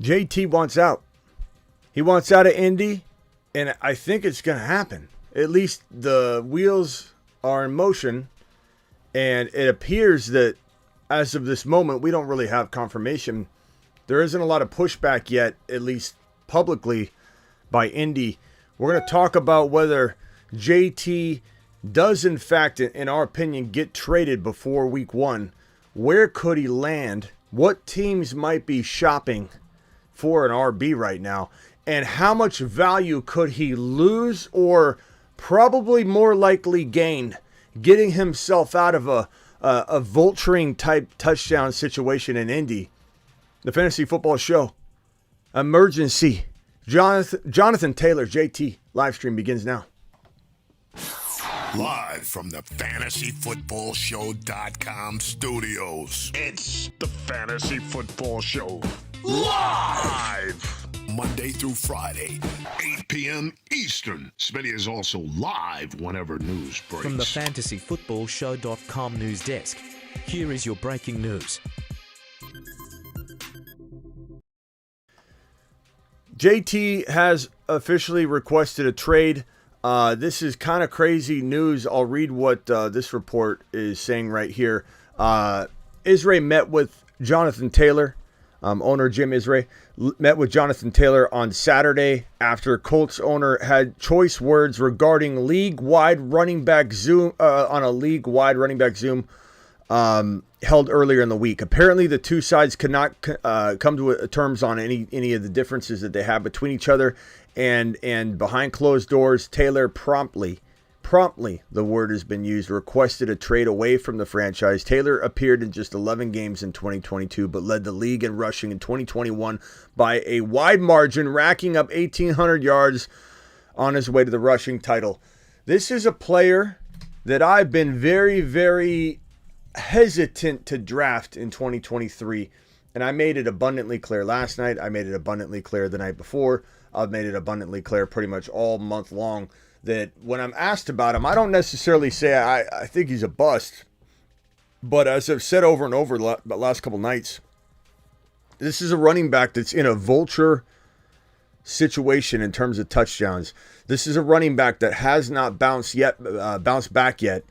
JT wants out. He wants out of Indy, and I think it's going to happen. At least the wheels are in motion, and it appears that as of this moment, we don't really have confirmation. There isn't a lot of pushback yet, at least publicly, by Indy. We're going to talk about whether JT does, in fact, in our opinion, get traded before week one. Where could he land? What teams might be shopping for an RB right now? And how much value could he lose or probably more likely gain getting himself out of a vulturing type touchdown situation in Indy? The Fantasy Football Show Emergency. Jonathan Taylor, JT, live stream begins now. Live from the FantasyFootballShow.com studios. It's the Fantasy Football Show. Live! Monday through Friday, 8 p.m. Eastern. Smitty is also live whenever news breaks. From the FantasyFootballShow.com news desk, here is your breaking news. JT has officially requested a trade. This is kind of crazy news. I'll read what this report is saying right here. Israel met with Jonathan Taylor. Owner Jim Israel met with Jonathan Taylor on Saturday after Colts owner had choice words regarding league-wide running back Zoom on a league-wide running back Zoom held earlier in the week. Apparently, the two sides could not come to terms on any of the differences that they have between each other, and behind closed doors, Taylor promptly, the word has been used, requested a trade away from the franchise. Taylor appeared in just 11 games in 2022, but led the league in rushing in 2021 by a wide margin, racking up 1,800 yards on his way to the rushing title. This is a player that I've been very, very hesitant to draft in 2023, and I made it abundantly clear last night. I made it abundantly clear the night before. I've made it abundantly clear pretty much all month long that when I'm asked about him, I don't necessarily say I think he's a bust. But as I've said over and over the last couple nights, this is a running back that's in a vulture situation in terms of touchdowns. This is a running back that has not bounced back yet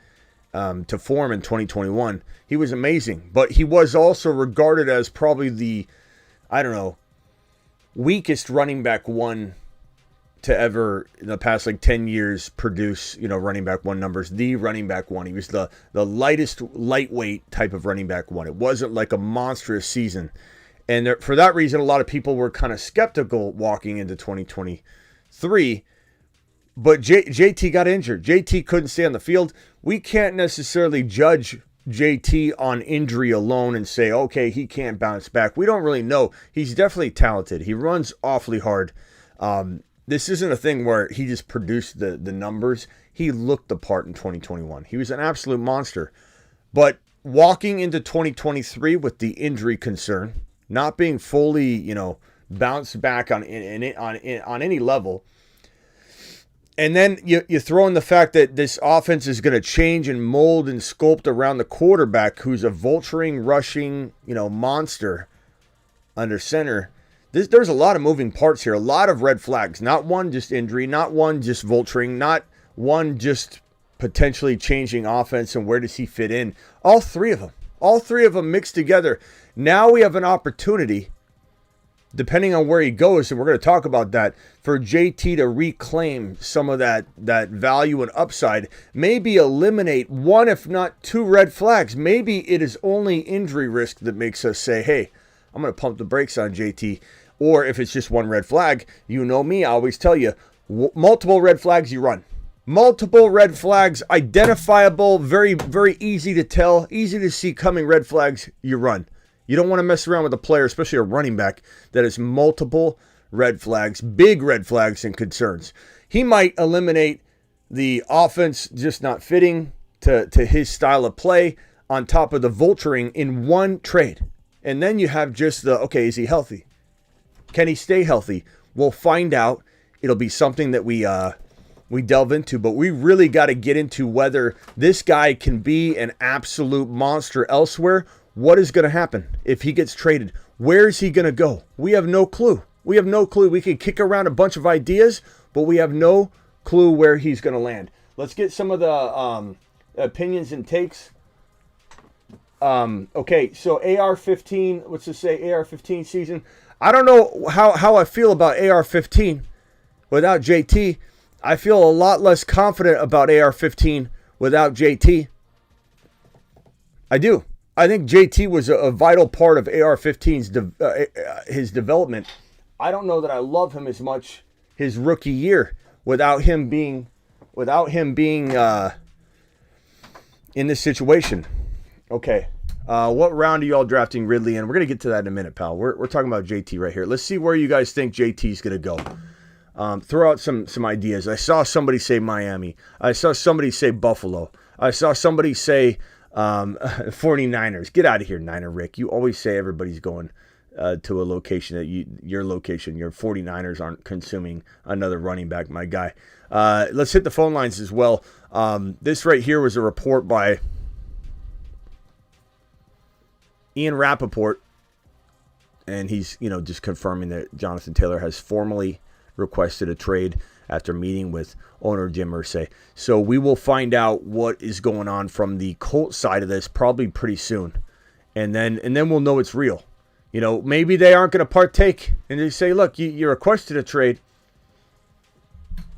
to form in 2021. He was amazing, but he was also regarded as probably the, weakest running back one to ever in the past 10 years produce, running back one numbers. The running back one. He was the lightweight type of running back one. It wasn't like a monstrous season. And for that reason, a lot of people were kind of skeptical walking into 2023. But JT got injured. JT couldn't stay on the field. We can't necessarily judge JT on injury alone and say, okay, he can't bounce back. We don't really know. He's definitely talented. He runs awfully hard. This isn't a thing where he just produced the numbers. He looked the part in 2021. He was an absolute monster. But walking into 2023 with the injury concern, not being fully, bounced back on any level, and then you throw in the fact that this offense is going to change and mold and sculpt around the quarterback, who's a vulturing, rushing, monster under center. There's a lot of moving parts here, a lot of red flags. Not one just injury, not one just vulturing, not one just potentially changing offense and where does he fit in. All three of them mixed together. Now we have an opportunity, depending on where he goes, and we're going to talk about that, for JT to reclaim some of that value and upside. Maybe eliminate one, if not two red flags. Maybe it is only injury risk that makes us say, hey, I'm going to pump the brakes on JT. Or if it's just one red flag, you know me, I always tell you, multiple red flags, you run. Multiple red flags, identifiable, very, very easy to tell, easy to see coming red flags, you run. You don't want to mess around with a player, especially a running back, that has multiple red flags, big red flags and concerns. He might eliminate the offense just not fitting to his style of play on top of the vulturing in one trade. And then you have just okay, is he healthy? Can he stay healthy? We'll find out. It'll be something that we delve into, but we really got to get into whether this guy can be an absolute monster elsewhere. What is going to happen if he gets traded? Where's he going to go? We have no clue. We have no clue. We could kick around a bunch of ideas, but we have no clue where he's going to land. Let's get some of the opinions and takes. Okay, so AR-15, what's this say? AR-15 season. I don't know how I feel about AR-15 without JT. I feel a lot less confident about AR-15 without JT. I do. I think JT was a vital part of AR-15's his development. I don't know that I love him as much his rookie year without him being in this situation. Okay. What round are y'all drafting Ridley in? We're going to get to that in a minute, pal. We're talking about JT right here. Let's see where you guys think JT's going to go. Throw out some ideas. I saw somebody say Miami. I saw somebody say Buffalo. I saw somebody say 49ers. Get out of here, Niner Rick. You always say everybody's going to a location that your location. Your 49ers aren't consuming another running back, my guy. Let's hit the phone lines as well. This right here was a report by Ian Rappaport, and he's just confirming that Jonathan Taylor has formally requested a trade after meeting with owner Jim Irsay. So we will find out what is going on from the Colts side of this probably pretty soon, and then we'll know it's real. Maybe they aren't going to partake, and they say, look, you requested a trade,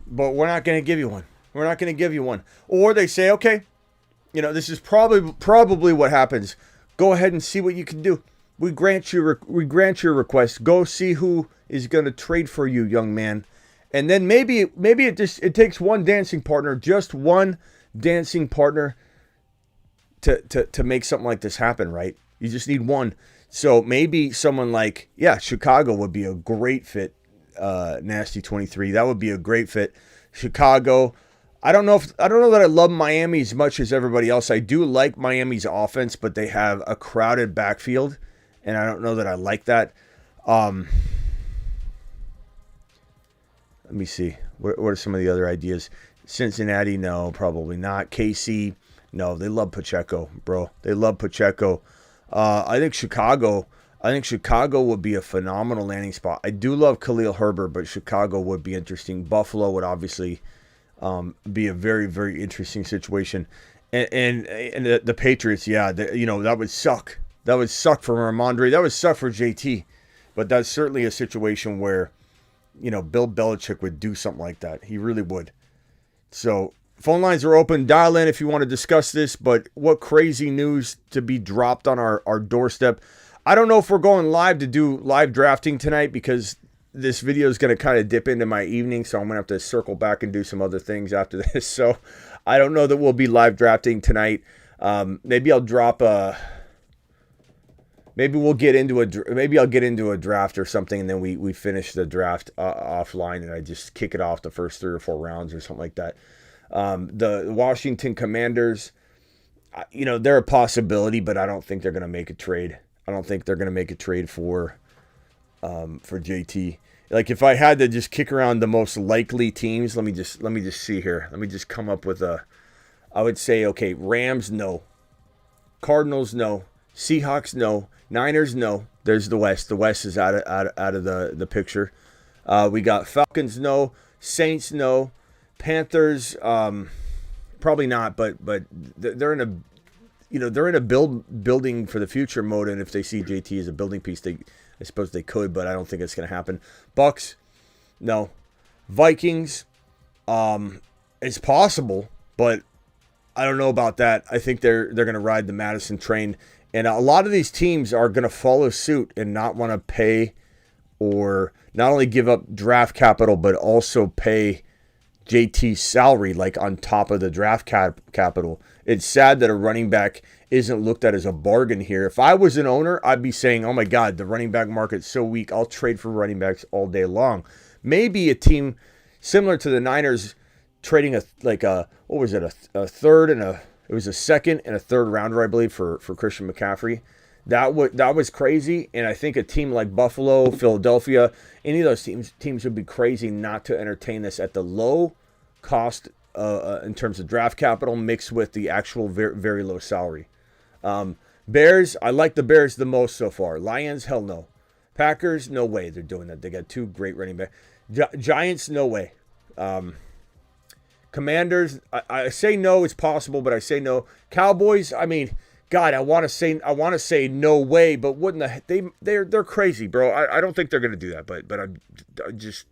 but we're not going to give you one. We're not going to give you one. Or they say, okay, this is probably what happens. Go ahead and see what you can do. We grant your request. Go see who is going to trade for you, young man. And then maybe it takes one dancing partner, just one dancing partner to make something like this happen, right? You just need one. So maybe someone like, Chicago would be a great fit. Nasty 23, that would be a great fit. Chicago. I don't know that I love Miami as much as everybody else. I do like Miami's offense, but they have a crowded backfield, and I don't know that I like that. Let me see. What are some of the other ideas? Cincinnati, no, probably not. KC, no, they love Pacheco, bro. They love Pacheco. I think Chicago would be a phenomenal landing spot. I do love Khalil Herbert, but Chicago would be interesting. Buffalo would obviously be a very, very interesting situation. And the Patriots, that would suck. That would suck for Ramondre. That would suck for JT. But that's certainly a situation where, Bill Belichick would do something like that. He really would. So phone lines are open. Dial in if you want to discuss this. But what crazy news to be dropped on our doorstep. I don't know if we're going live to do live drafting tonight because this video is going to kind of dip into my evening, so I'm going to have to circle back and do some other things after this. So I don't know that we'll be live drafting tonight. Maybe I'll drop maybe I'll get into a draft or something, and then we finish the draft offline, and I just kick it off the first 3 or 4 rounds or something like that. The Washington Commanders, they're a possibility, but I don't think they're going to make a trade. I don't think they're going to make a trade for JT. Like, if I had to just kick around the most likely teams, let me just see here. Let me just come up with I would say, okay, Rams, no. Cardinals, no. Seahawks, no. Niners, no. There's the West. The West is out of the picture. We got Falcons, no. Saints, no. Panthers, probably not, but they're in a building for the future mode, and if they see JT as a building piece, I suppose they could, but I don't think it's going to happen. Bucks, no. Vikings, it's possible, but I don't know about that. I think they're going to ride the Madison train, and a lot of these teams are going to follow suit and not want to pay or not only give up draft capital, but also pay JT's salary, like on top of the draft capital. It's sad that a running back isn't looked at as a bargain here. If I was an owner, I'd be saying, oh my God, the running back market's so weak, I'll trade for running backs all day long. Maybe a team similar to the Niners trading a third and it was a second and a third rounder, I believe, for Christian McCaffrey. That was crazy, and I think a team like Buffalo, Philadelphia, any of those teams would be crazy not to entertain this at the low cost in terms of draft capital mixed with the actual very, very low salary. Bears, I like the Bears the most so far. Lions, hell no. Packers, no way they're doing that. They got 2 great running backs. Giants, no way. Commanders, I say no, it's possible, but I say no. Cowboys, I mean, God, I want to say no way, but wouldn't they're crazy, bro. I don't think they're gonna do that, but I just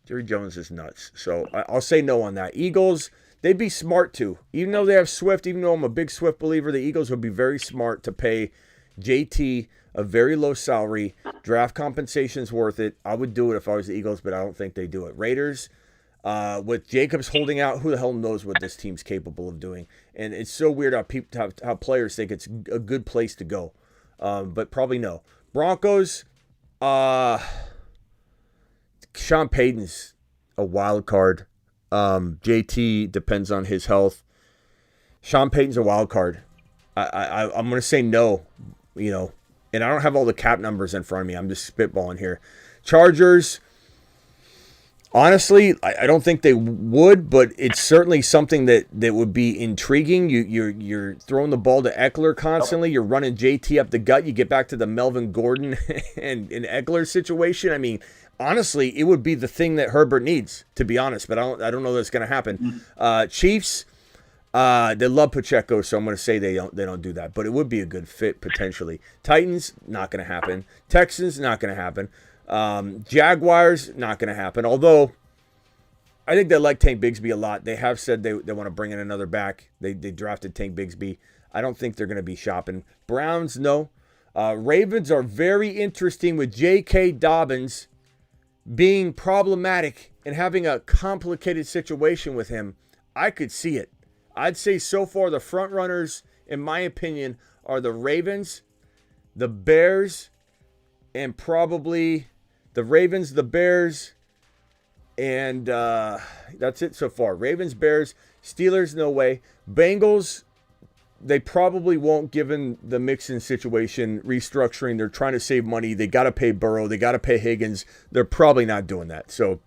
Jerry Jones is nuts. So I'll say no on that. Eagles, they'd be smart too. Even though they have Swift, even though I'm a big Swift believer, the Eagles would be very smart to pay JT a very low salary. Draft compensation's worth it. I would do it if I was the Eagles, but I don't think they do it. Raiders, with Jacobs holding out, who the hell knows what this team's capable of doing? And it's so weird how players think it's a good place to go. But probably no. Broncos, Sean Payton's a wild card. JT depends on his health. Sean Payton's a wild card. I'm going to say no, and I don't have all the cap numbers in front of me. I'm just spitballing here. Chargers, honestly, I don't think they would, but it's certainly something that would be intriguing. You're throwing the ball to Eckler constantly. You're running JT up the gut. You get back to the Melvin Gordon and Eckler situation. I mean, honestly, it would be the thing that Herbert needs, to be honest, but I don't know that's going to happen. Chiefs, they love Pacheco, so I'm going to say they don't do that, but it would be a good fit potentially. Titans, not going to happen. Texans, not going to happen. Jaguars, not going to happen. Although I think they like Tank Bigsby a lot. They have said they want to bring in another back. They drafted Tank Bigsby. I don't think they're going to be shopping. Browns, no. Ravens are very interesting with J.K. Dobbins being problematic and having a complicated situation with him. I could see it. I'd say so far the front runners, in my opinion, are the Ravens, the Bears, and probably the Ravens, the Bears, and that's it so far. Ravens, Bears, Steelers, no way. Bengals, they probably won't, given the Mixon situation, restructuring. They're trying to save money. They got to pay Burrow. They got to pay Higgins. They're probably not doing that. So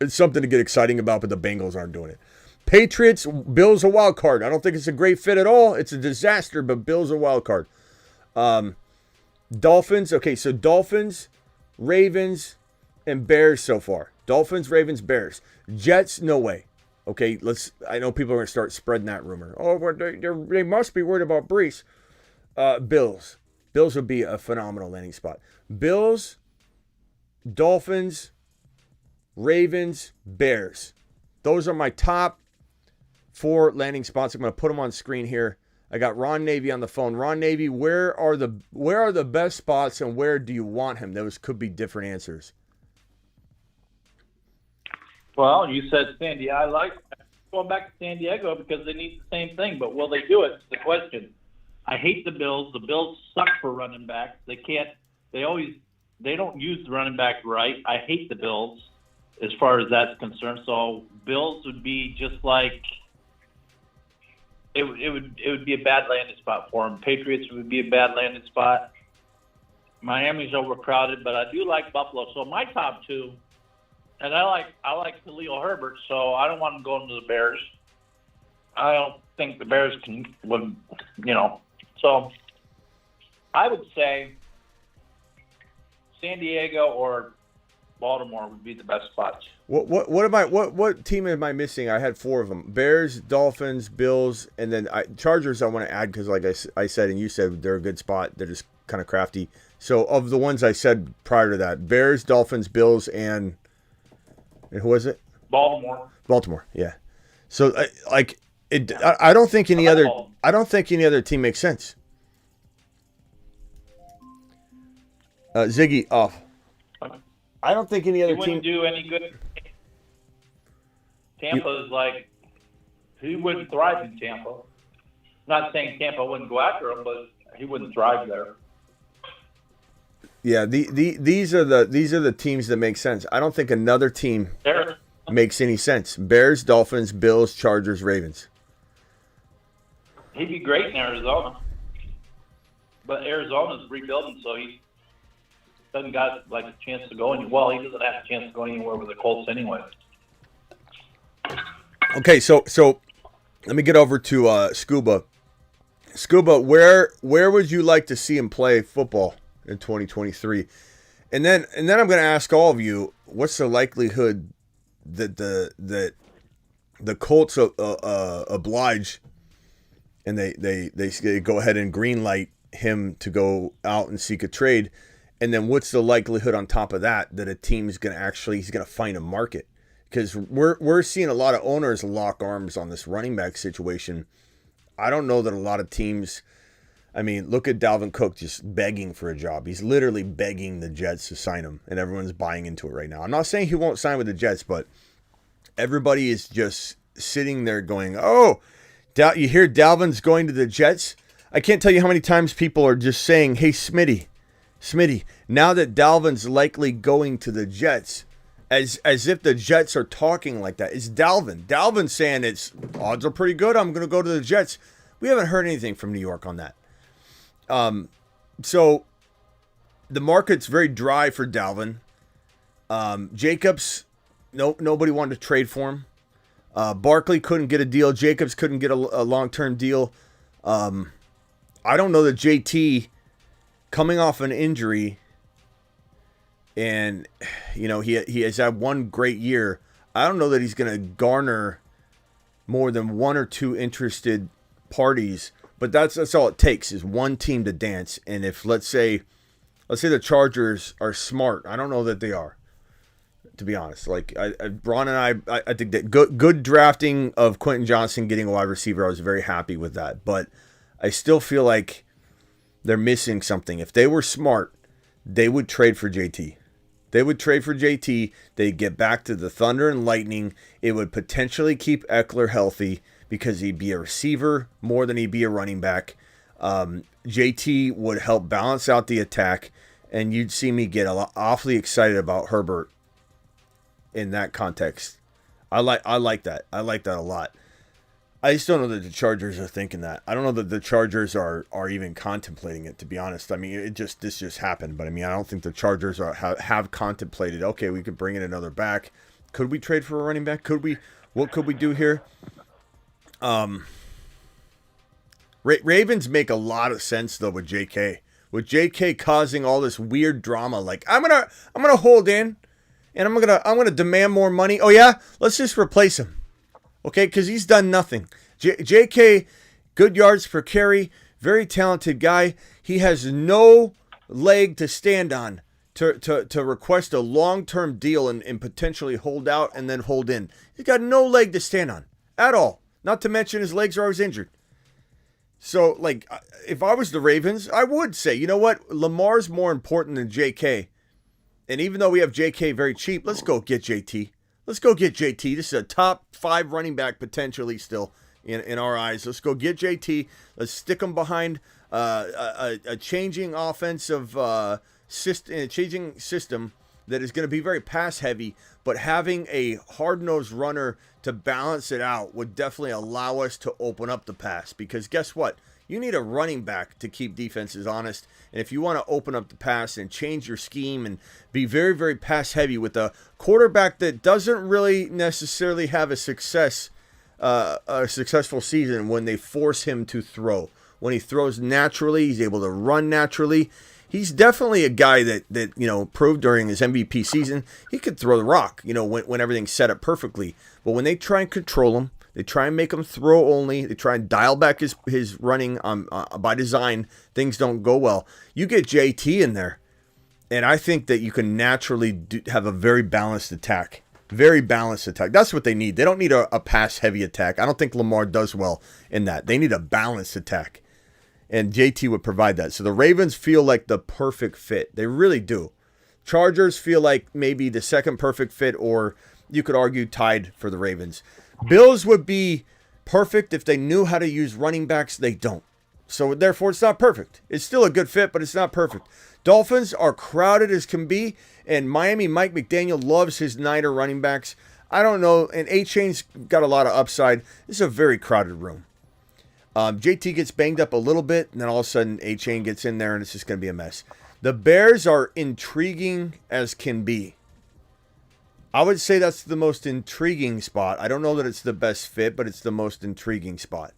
it's something to get exciting about, but the Bengals aren't doing it. Patriots, Bills a wild card. I don't think it's a great fit at all. It's a disaster, but Bills a wild card. Dolphins, okay, so Dolphins, Ravens, and Bears so far. Dolphins, Ravens, Bears. Jets, no way. Okay, I know people are going to start spreading that rumor. Oh, they must be worried about Brees. Bills. Bills would be a phenomenal landing spot. Bills, Dolphins, Ravens, Bears. Those are my top 4 landing spots. I'm going to put them on screen here. I got Ron Navy on the phone. Ron Navy, where are the best spots and where do you want him? Those could be different answers. Well, you said San Diego. I like going back to San Diego because they need the same thing, but will they do it? It's the question. I hate the Bills. The Bills suck for running backs. They don't use the running back right. I hate the Bills as far as that's concerned. So Bills would be just like it would be a bad landing spot for them. Patriots would be a bad landing spot. Miami's overcrowded, but I do like Buffalo. So my top 2. And I like Khalil Herbert, so I don't want him going to the Bears. I don't think the Bears would. So I would say San Diego or Baltimore would be the best spots. What team am I missing? I had 4 of them: Bears, Dolphins, Bills, and then Chargers. I want to add because, like I said, and you said, they're a good spot. They're just kind of crafty. So of the ones I said prior to that, Bears, Dolphins, Bills, and who was it? Baltimore, yeah. So I don't think any other team makes sense. Ziggy off. I don't think any other team wouldn't do any good. Tampa's he wouldn't thrive in Tampa. Not saying Tampa wouldn't go after him, but he wouldn't thrive there. Yeah, these are the teams that make sense. I don't think another team makes any sense. Bears, Dolphins, Bills, Chargers, Ravens. He'd be great in Arizona. But Arizona's rebuilding, so he doesn't got a chance to go anywhere. Well, he doesn't have a chance to go anywhere with the Colts anyway. Okay, so let me get over to Scuba. Scuba, where would you like to see him play football? in 2023. And then I'm going to ask all of you, what's the likelihood that the Colts oblige and they go ahead and green light him to go out and seek a trade? And then what's the likelihood on top of that a team is going to he's going to find a market? Because we're seeing a lot of owners lock arms on this running back situation. I don't know that a lot of teams. I mean, look at Dalvin Cook just begging for a job. He's literally begging the Jets to sign him, and everyone's buying into it right now. I'm not saying he won't sign with the Jets, but everybody is just sitting there going, oh, you hear Dalvin's going to the Jets? I can't tell you how many times people are just saying, hey, Smitty, now that Dalvin's likely going to the Jets, as if the Jets are talking like that. It's Dalvin. Dalvin saying odds are pretty good, I'm going to go to the Jets. We haven't heard anything from New York on that. So the market's very dry for Dalvin. Jacobs, nobody wanted to trade for him. Barkley couldn't get a deal. Jacobs couldn't get a long-term deal. I don't know that JT, coming off an injury, and he has had one great year, I don't know that he's going to garner more than one or two interested parties. But that's all it takes is one team to dance. And if let's say the Chargers are smart, I don't know that they are, to be honest. Like Ron and I think that good drafting of Quentin Johnson getting a wide receiver, I was very happy with that. But I still feel like they're missing something. If they were smart, they would trade for JT. They'd get back to the Thunder and Lightning. It would potentially keep Eckler healthy, because he'd be a receiver more than he'd be a running back. JT would help balance out the attack, and you'd see me get awfully excited about Herbert in that context. I like that. I like that a lot. I just don't know that the Chargers are thinking that. I don't know that the Chargers are even contemplating it, to be honest. I mean, this just happened, but I mean, I don't think the Chargers have contemplated, okay, we could bring in another back. Could we trade for a running back? What could we do here? Ravens make a lot of sense though with JK. With JK causing all this weird drama, like I'm gonna hold in, and I'm gonna demand more money. Oh yeah, let's just replace him, okay? Because he's done nothing. JK, good yards per carry, very talented guy. He has no leg to stand on to request a long-term deal and potentially hold out and then hold in. He's got no leg to stand on at all. Not to mention his legs are always injured. So, like, if I was the Ravens, I would say, you know what? Lamar's more important than JK. And even though we have JK very cheap, let's go get JT. This is a top 5 running back potentially still in our eyes. Let's go get JT. Let's stick him behind a changing offensive changing system that is going to be very pass heavy, but having a hard-nosed runner to balance it out would definitely allow us to open up the pass, because guess what? You need a running back to keep defenses honest. And if you want to open up the pass and change your scheme and be very, very pass heavy with a quarterback that doesn't really necessarily have a successful season when they force him to throw. When he throws naturally, he's able to run naturally. He's definitely a guy that proved during his MVP season he could throw the rock, when everything's set up perfectly. But when they try and control him, they try and make him throw only, they try and dial back his running by design, things don't go well. You get JT in there, and I think that you can naturally have a very balanced attack. Very balanced attack. That's what they need. They don't need a pass-heavy attack. I don't think Lamar does well in that. They need a balanced attack. And JT would provide that. So the Ravens feel like the perfect fit. They really do. Chargers feel like maybe the second perfect fit, or you could argue tied for the Ravens. Bills would be perfect if they knew how to use running backs. They don't. So therefore, it's not perfect. It's still a good fit, but it's not perfect. Dolphins are crowded as can be, and Miami, Mike McDaniel loves his Niner running backs. I don't know, and A-Chain's got a lot of upside. This is a very crowded room. JT gets banged up a little bit, and then all of a sudden A-Chain gets in there, and it's just going to be a mess. The Bears are intriguing as can be. I would say that's the most intriguing spot. I don't know that it's the best fit, but it's the most intriguing spot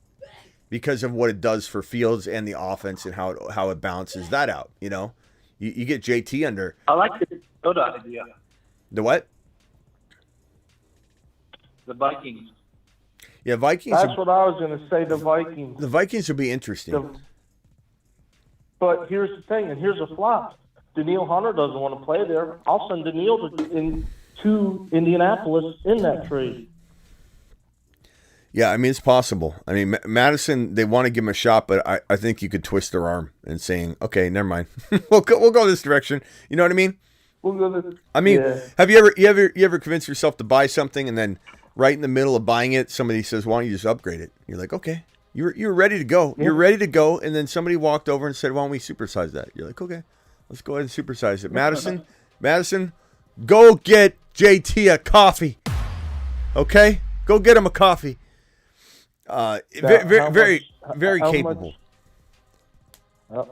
because of what it does for Fields and the offense and how it balances that out. You get JT under. I like the Dakota idea. The what? The Vikings. Yeah, Vikings. That's what I was going to say, the Vikings. The Vikings would be interesting. But here's the thing, and here's a flop. Daniil Hunter doesn't want to play there. I'll send Daniil to Indianapolis in that trade. Yeah, I mean, it's possible. I mean, Madison, they want to give him a shot, but I think you could twist their arm and saying, okay, never mind. we'll go this direction. You know what I mean? We'll go this. I mean, yeah. have you ever convinced yourself to buy something and then right in the middle of buying it, somebody says, why don't you just upgrade it? You're like, okay. You're ready to go. Yeah. You're ready to go, and then somebody walked over and said, why don't we supersize that? You're like, okay, let's go ahead and supersize it. Madison, go get JT a coffee. Okay? Go get him a coffee. Very capable. Oh,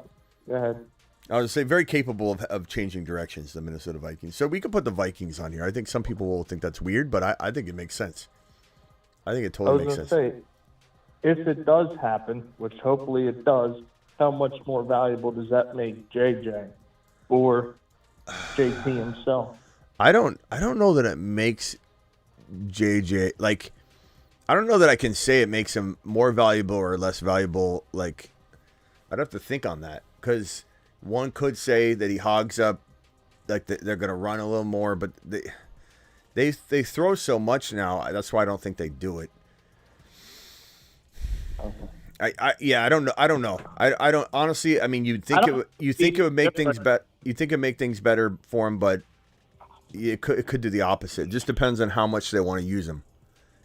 go ahead. I would say very capable of changing directions, the Minnesota Vikings. So we could put the Vikings on here. I think some people will think that's weird, but I think it makes sense. I think it totally makes sense. Say, if it does happen, which hopefully it does, how much more valuable does that make JJ or JT himself? I don't know that it makes JJ, like, I don't know that I can say it makes him more valuable or less valuable. Like, I'd have to think on that, because one could say that he hogs up, like they're going to run a little more, but they throw so much now. That's why I don't think they do it. Okay. I don't know. I don't honestly. I mean, it would make things better. You think it make things better for him, but it could do the opposite. It just depends on how much they want to use him.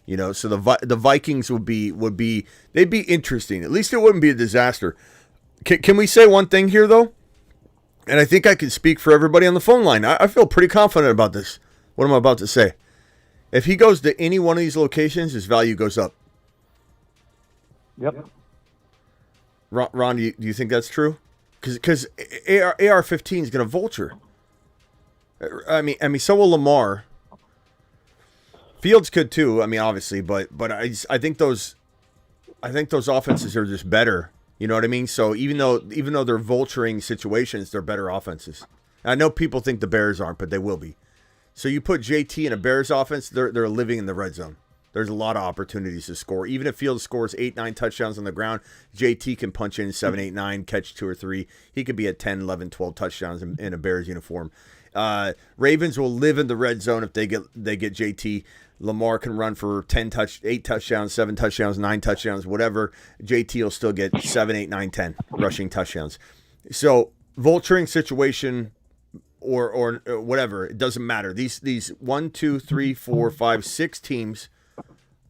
You know, so the Vikings would be they'd be interesting. At least it wouldn't be a disaster. Can we say one thing here though? And I think I can speak for everybody on the phone line. I feel pretty confident about this. What I'm about to say. If he goes to any one of these locations, his value goes up. Yep. Ron, do you think that's true? Because AR-15 is going to vulture. I mean, so will Lamar. Fields could too. I mean, obviously, but I think those offenses are just better. You know what I mean? So even though they're vulturing situations, they're better offenses. And I know people think the Bears aren't, but they will be. So you put JT in a Bears offense, they're living in the red zone. There's a lot of opportunities to score. Even if Fields scores 8-9 touchdowns on the ground, JT can punch in 7, 8, 9, catch 2 or 3. He could be at 10, 11, 12 touchdowns in a Bears uniform. Ravens will live in the red zone if they get JT. Lamar can run for 8 touchdowns, 7 touchdowns, 9 touchdowns, whatever. JT will still get 7, 8, 9, 10 rushing touchdowns. So vulturing situation or whatever, it doesn't matter. These 1, 2, 3, 4, 5, 6 teams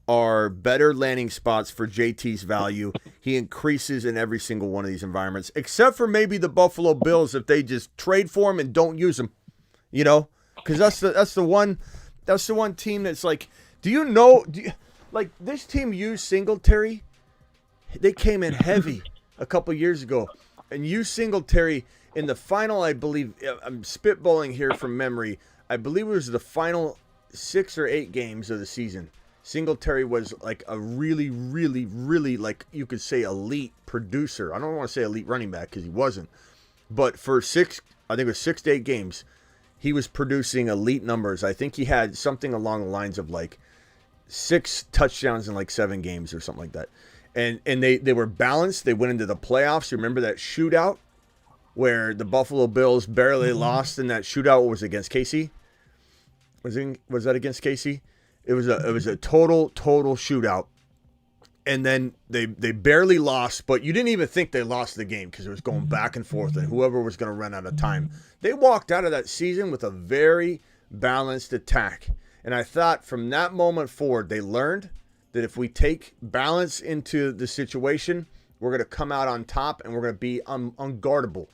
are better landing spots for JT's value. He increases in every single one of these environments, except for maybe the Buffalo Bills if they just trade for him and don't use him. You know, because that's the one team that's like, like this team used Singletary. They came in heavy a couple years ago and used Singletary in the final. I believe I'm spitballing here from memory. I believe it was the final 6 or 8 games of the season. Singletary was like a really, really, really, like you could say, elite producer. I don't want to say elite running back because he wasn't. But for 6 to 8 games, he was producing elite numbers. I think he had something along the lines of like 6 touchdowns in like 7 games or something like that. And they were balanced. They went into the playoffs. You remember that shootout where the Buffalo Bills barely lost in that shootout? What was it, against KC? Was that against KC? It was a total shootout, and then they barely lost. But you didn't even think they lost the game because it was going back and forth, and whoever was going to run out of time. They walked out of that season with a very balanced attack, and I thought from that moment forward they learned that if we take balance into the situation, we're going to come out on top and we're going to be unguardable.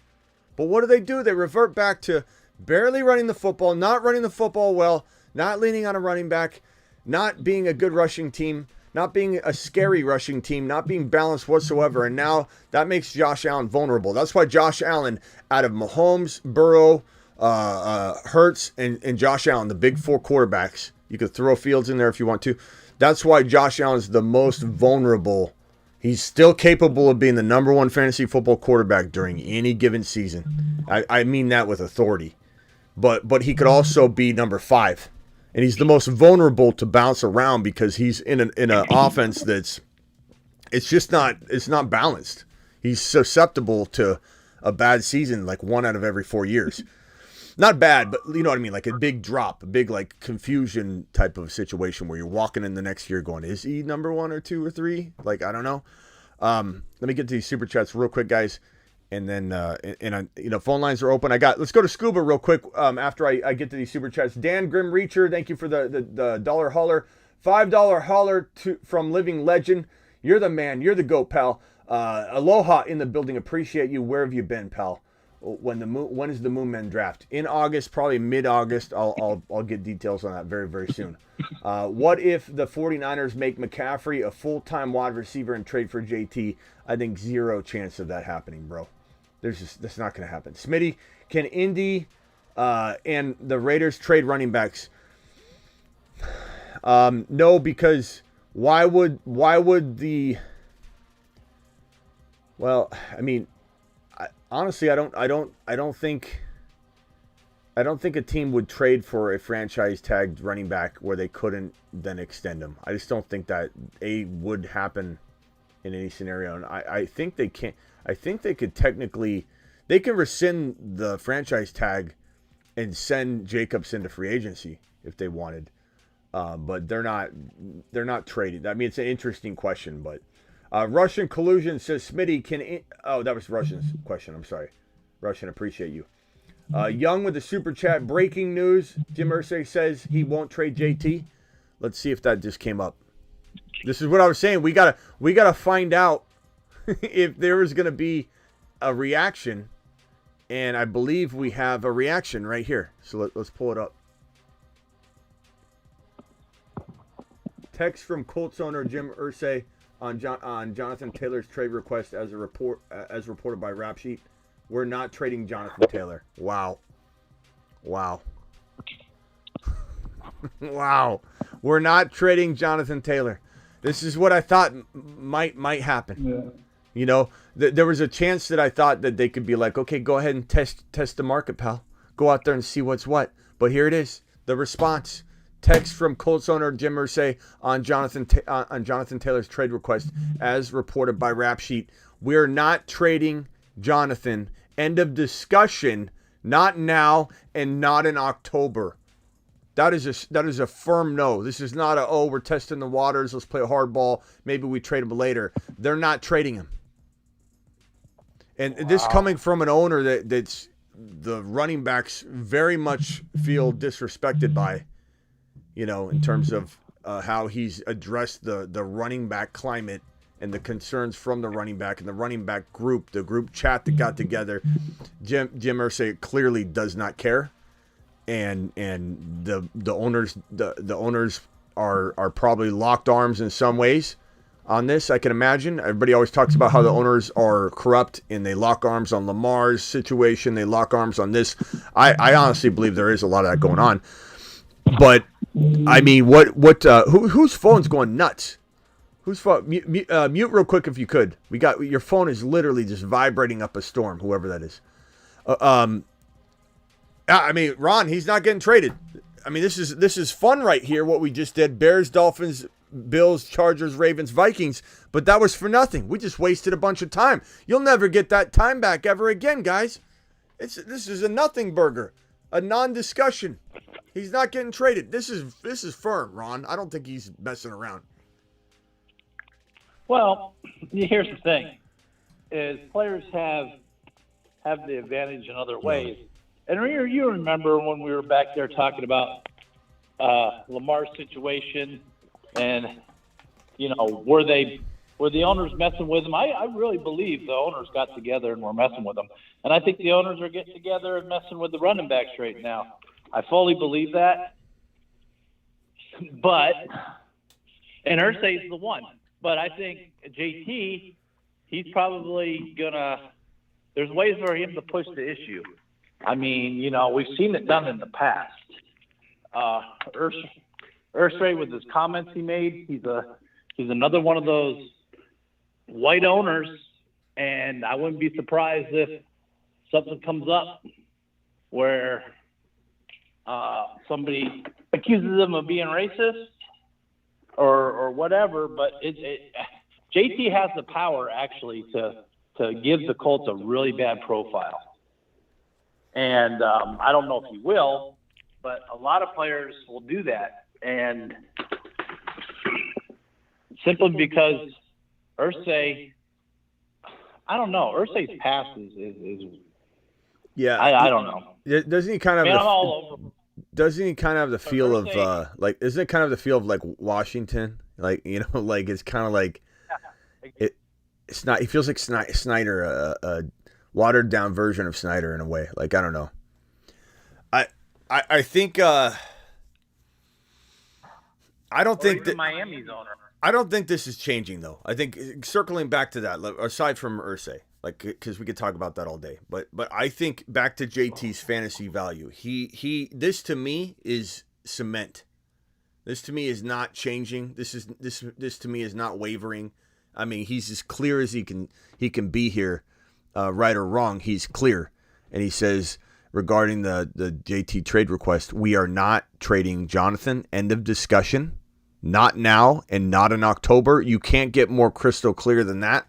But what do? They revert back to barely running the football, not running the football well, not leaning on a running back, not being a good rushing team, not being a scary rushing team, not being balanced whatsoever. And now that makes Josh Allen vulnerable. That's why Josh Allen, out of Mahomes, Burrow, Hurts, and Josh Allen, the big 4 quarterbacks, you could throw Fields in there if you want to. That's why Josh Allen is the most vulnerable. He's still capable of being the number one fantasy football quarterback during any given season. I mean that with authority. But he could also be number 5. And he's the most vulnerable to bounce around because he's in an offense that's it's not balanced. He's susceptible to a bad season like 1 out of every 4 years. Not bad, but you know what I mean, like a big drop, a big like confusion type of situation where you're walking in the next year going, is he number 1 or 2 or 3? Like, I don't know. Let me get to these super chats real quick, guys. And then, phone lines are open. Let's go to Scuba real quick after I get to these super chats. Dan Grim Reacher, thank you for the dollar holler. $5 holler from Living Legend. You're the man. You're the GOAT, pal. Aloha in the building. Appreciate you. Where have you been, pal? When is the Moon Men draft? In August, probably mid-August. I'll get details on that very, very soon. What if the 49ers make McCaffrey a full-time wide receiver and trade for JT? I think 0 chance of that happening, bro. That's not going to happen. Smitty, can Indy and the Raiders trade running backs? No, because why would the? Well, I mean, honestly, I don't think a team would trade for a franchise tagged running back where they couldn't then extend him. I just don't think that would happen in any scenario. And I think they can't. I think they could technically, they can rescind the franchise tag and send Jacobs into free agency if they wanted. But they're not trading. I mean, it's an interesting question, but Russian Collusion says, Smitty, that was Russian's question. I'm sorry. Russian, appreciate you. Young with the super chat, breaking news. Jim Irsay says he won't trade JT. Let's see if that just came up. This is what I was saying. We gotta find out if there is going to be a reaction, and I believe we have a reaction right here. So let's pull it up. Text from Colts owner Jim Irsay on Jonathan Taylor's trade request as reported by Rap Sheet. We're not trading Jonathan Taylor. Wow. Wow. We're not trading Jonathan Taylor. This is what I thought might happen. Yeah. You know, there was a chance that I thought that they could be like, okay, go ahead and test the market, pal. Go out there and see what's what. But here it is, the response. Text from Colts owner Jim Irsay on Jonathan Taylor's trade request, as reported by Rap Sheet. We're not trading Jonathan. End of discussion. Not now and not in October. That is a firm no. This is not we're testing the waters. Let's play hardball. Maybe we trade him later. They're not trading him. And this coming from an owner that's the running backs very much feel disrespected by, you know, in terms of how he's addressed the running back climate and the concerns from the running back and the running back group, the group chat that got together. Jim Irsay clearly does not care. And the owners are probably locked arms in some ways on this. I can imagine. Everybody always talks about how the owners are corrupt and they lock arms on Lamar's situation. They lock arms on this. I honestly believe there is a lot of that going on. But I mean, whose phone's going nuts? Whose phone? Mute real quick if you could. Your phone is literally just vibrating up a storm. Whoever that is. I mean, Ron, he's not getting traded. I mean, this is fun right here, what we just did. Bears, Dolphins, Bills, Chargers, Ravens, Vikings. But that was for nothing. We just wasted a bunch of time. You'll never get that time back ever again, guys. This is a nothing burger. A non-discussion. He's not getting traded. This is firm, Ron. I don't think he's messing around. Well, here's the thing. Is players have the advantage in other ways. And you remember when we were back there talking about Lamar's situation, and were the owners messing with him? I really believe the owners got together and were messing with him, and I think the owners are getting together and messing with the running backs right now. I fully believe that, and Irsay's the one. But I think JT, he's probably gonna. There's ways for him to push the issue. I mean, we've seen it done in the past. Irsay, with his comments he made, he's another one of those white owners, and I wouldn't be surprised if something comes up where somebody accuses them of being racist or whatever. But JT has the power actually to give the Colts a really bad profile, and I don't know if he will, but a lot of players will do that, and simply because Irsay, I don't know. Irsay's past is yeah. I don't know. Doesn't he kind of? I'm all over. Doesn't he kind of have the feel of Irsay, like? Isn't it kind of the feel of like Washington? Like like it's kind of like it's not. He feels like Snyder, a watered down version of Snyder in a way. Like I don't know. I think I don't think that Miami's owner. I don't think this is changing though. I think circling back to that, aside from Irsay, like because we could talk about that all day, but I think back to JT's fantasy value. This to me is cement. This to me is not changing. This to me is not wavering. I mean, he's as clear as he can be here, right or wrong. He's clear, and he says regarding the JT trade request, we are not trading Jonathan. End of discussion. Not now and not in October. You can't get more crystal clear than that.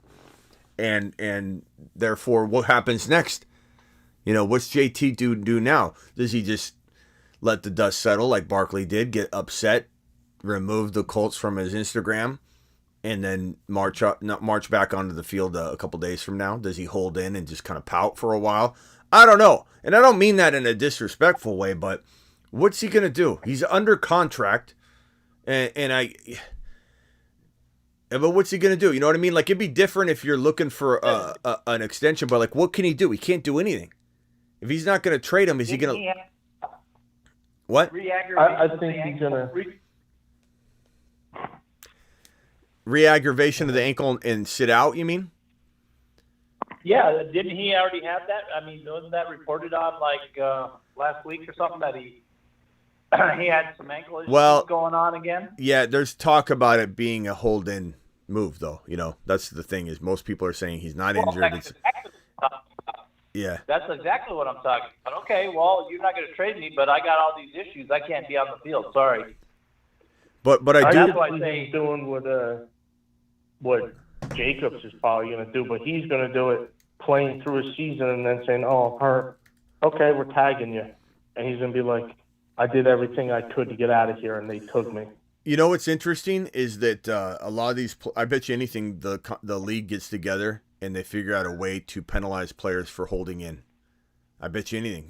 And therefore, what happens next? What's JT do now? Does he just let the dust settle like Barkley did, get upset, remove the Colts from his Instagram, and then march back onto the field a couple days from now? Does he hold in and just kind of pout for a while? I don't know. And I don't mean that in a disrespectful way, but what's he going to do? He's under contract. But what's he gonna do? You know what I mean? Like it'd be different if you're looking for an extension, but like what can he do? He can't do anything. If he's not gonna trade him, is he gonna? What? I think he's gonna Re-aggravation of the ankle and sit out. You mean? Yeah, didn't he already have that? I mean, wasn't that reported on like last week or something that he had some ankle issues going on again? Yeah, there's talk about it being a hold-in move, though. That's the thing is most people are saying he's not injured. Yeah. That's exactly what I'm talking about. Okay, well, you're not going to trade me, but I got all these issues. I can't be on the field. Sorry. But I do. That's why he's doing what Jacobs is probably going to do, but he's going to do it playing through a season and then saying, "Oh, I'm hurt. Okay, we're tagging you," and he's going to be like, I did everything I could to get out of here, and they took me. What's interesting is that a lot of these, I bet you anything, the league gets together and they figure out a way to penalize players for holding in. I bet you anything.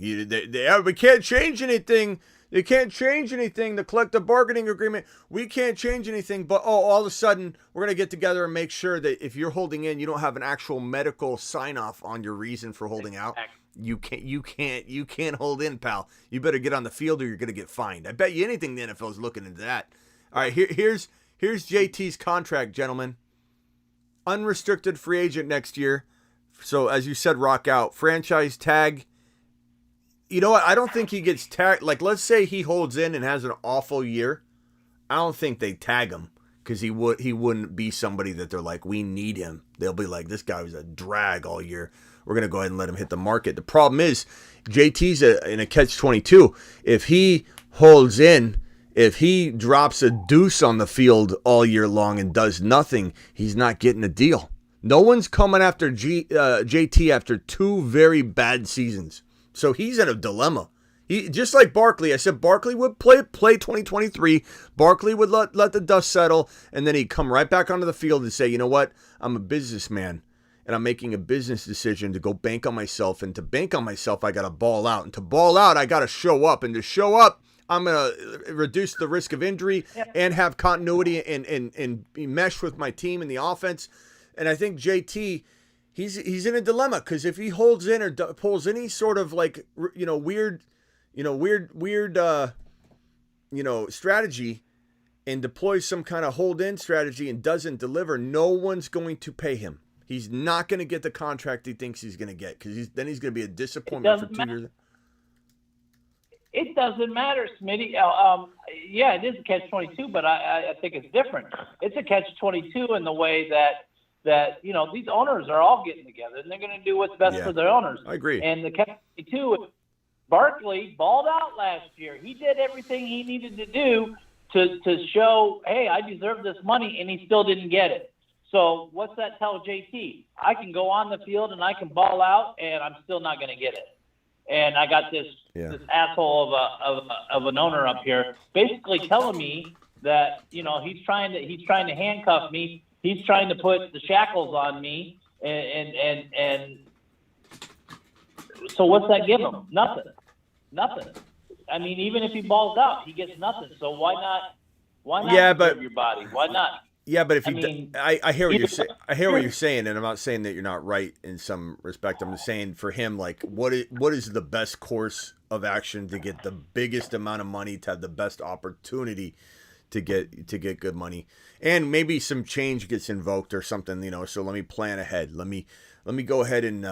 We can't change anything. They can't change anything. The collective bargaining agreement, we can't change anything. But all of a sudden, we're going to get together and make sure that if you're holding in, you don't have an actual medical sign-off on your reason for holding out. You can't hold in, pal. You better get on the field or you're going to get fined. I bet you anything the NFL is looking into that. All right, here's JT's contract, gentlemen. Unrestricted free agent next year. So as you said, rock out. Franchise tag. You know what? I don't think he gets tagged. Like, let's say he holds in and has an awful year. I don't think they tag him because he wouldn't be somebody that they're like, we need him. They'll be like, this guy was a drag all year. We're going to go ahead and let him hit the market. The problem is JT's in a catch-22. If he holds in, if he drops a deuce on the field all year long and does nothing, he's not getting a deal. No one's coming after JT after two very bad seasons. So he's in a dilemma. He just like Barkley. I said Barkley would play 2023. Barkley would let the dust settle, and then he'd come right back onto the field and say, you know what? I'm a businessman. And I'm making a business decision to go bank on myself. And to bank on myself, I got to ball out. And to ball out, I got to show up. And to show up, I'm going to reduce the risk of injury and have continuity and mesh with my team in the offense. And I think JT, he's in a dilemma because if he holds in or pulls any sort of like, weird strategy and deploys some kind of hold-in strategy and doesn't deliver, no one's going to pay him. He's not going to get the contract he thinks he's going to get because then he's going to be a disappointment for 2 years. It doesn't matter, Smitty. Yeah, it is a catch-22, but I think it's different. It's a catch-22 in the way that that, these owners are all getting together and they're going to do what's best for their owners. I agree. And the catch too, Barkley balled out last year. He did everything he needed to do to show, hey, I deserve this money, and he still didn't get it. So what's that tell JT? I can go on the field and I can ball out, and I'm still not going to get it. And I got this asshole of an owner up here basically telling me that he's trying to handcuff me. He's trying to put the shackles on me, and so what's that give him? Nothing. I mean, even if he balls out, he gets nothing. So why not? Serve your body? Why not? Yeah, but if I hear what you're saying. I hear what you're saying, and I'm not saying that you're not right in some respect. I'm just saying for him, like, what is the best course of action to get the biggest amount of money, to have the best opportunity to get good money, and maybe some change gets invoked or something. So let me plan ahead. Let me go ahead and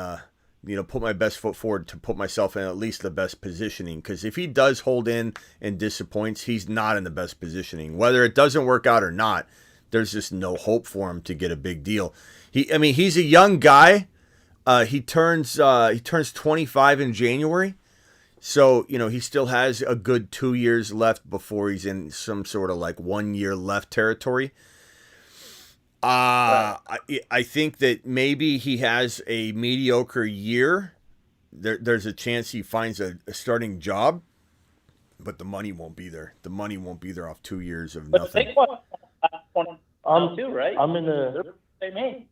put my best foot forward to put myself in at least the best positioning. Because if he does hold in and disappoints, he's not in the best positioning. Whether it doesn't work out or not, there's just no hope for him to get a big deal. He's a young guy. He turns 25 in January. So, he still has a good 2 years left before he's in some sort of like 1 year left territory. I think that maybe he has a mediocre year. There's a chance he finds a starting job, but the money won't be there. The money won't be there off 2 years of nothing. Too, right? I'm in the same age.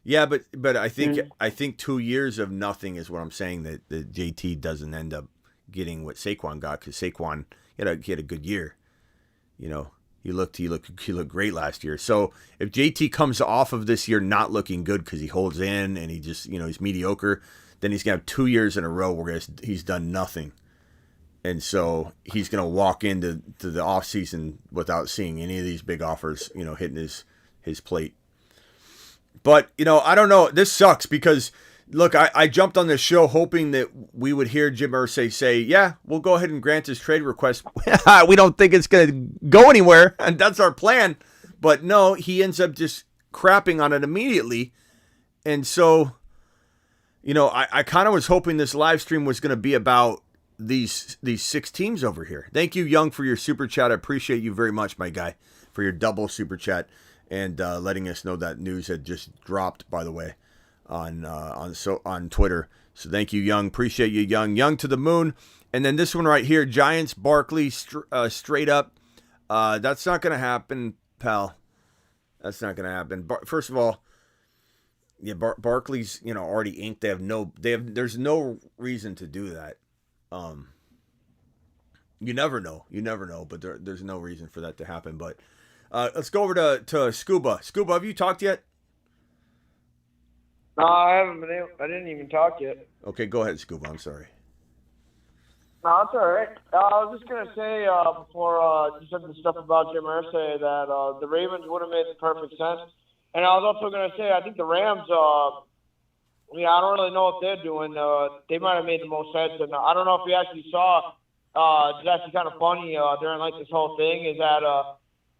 Yeah, but I think 2 years of nothing is what I'm saying, that JT doesn't end up getting what Saquon got, because Saquon he had a good year. He looked great last year. So if JT comes off of this year not looking good because he holds in and he just he's mediocre, then he's gonna have 2 years in a row where he's done nothing. And so he's going to walk into the offseason without seeing any of these big offers, hitting his plate. But, I don't know. This sucks because, look, I jumped on this show hoping that we would hear Jim Irsay say, yeah, we'll go ahead and grant his trade request. We don't think it's going to go anywhere, and that's our plan. But no, he ends up just crapping on it immediately. And so, I kind of was hoping this live stream was going to be about these 6 teams over here. Thank you, Young, for your super chat. I appreciate you very much, my guy, for your double super chat and letting us know that news had just dropped, by the way, on Twitter. So thank you, Young. Appreciate you, Young. Young to the moon. And then this one right here, Giants, Barkley, straight up. That's not going to happen, pal. That's not going to happen. First of all, yeah, Barkley's already inked. There's no reason to do that. You never know, but there's no reason for that to happen. But let's go over to Scuba. Scuba, have you talked yet? No, I haven't been able. I didn't even talk yet. Okay, go ahead, Scuba. I'm sorry. No, it's all right. I was just gonna say before you said the stuff about Jim Irsay that the Ravens would have made the perfect sense, and I was also gonna say I think the Rams. I don't really know what they're doing. They might have made the most sense, and I don't know if you actually saw. It's actually kind of funny during like this whole thing is that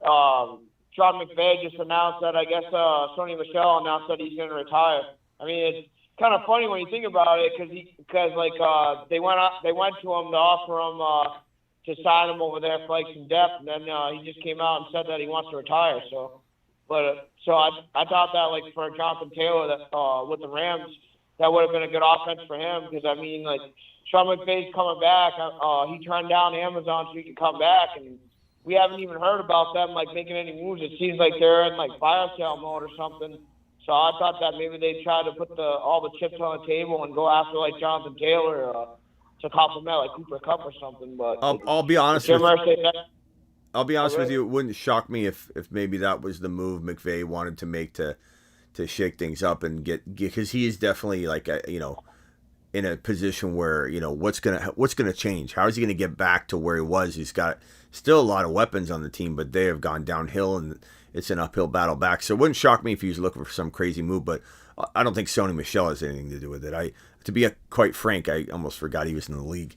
Sean McVay just announced that I guess Sony Michel announced that he's going to retire. I mean, it's kind of funny when you think about it because they went to him to offer him to sign him over there for like some depth, and then he just came out and said that he wants to retire. So I thought that like for Jonathan Taylor that with the Rams that would have been a good offense for him because I mean like Sean McVay's coming back. He turned down Amazon so he could come back, and we haven't even heard about them like making any moves. It seems like they're in like fire sale mode or something. So I thought that maybe they try to put all the chips on the table and go after like Jonathan Taylor to complement like Cooper Kupp or something. But I'll be honest with you. I'll be honest with you. It wouldn't shock me if maybe that was the move McVay wanted to make to shake things up and get because he is definitely like in a position where what's gonna change. How is he gonna get back to where he was? He's got still a lot of weapons on the team, but they have gone downhill and it's an uphill battle back. So it wouldn't shock me if he was looking for some crazy move, but I don't think Sony Michel has anything to do with it. To be quite frank, I almost forgot he was in the league.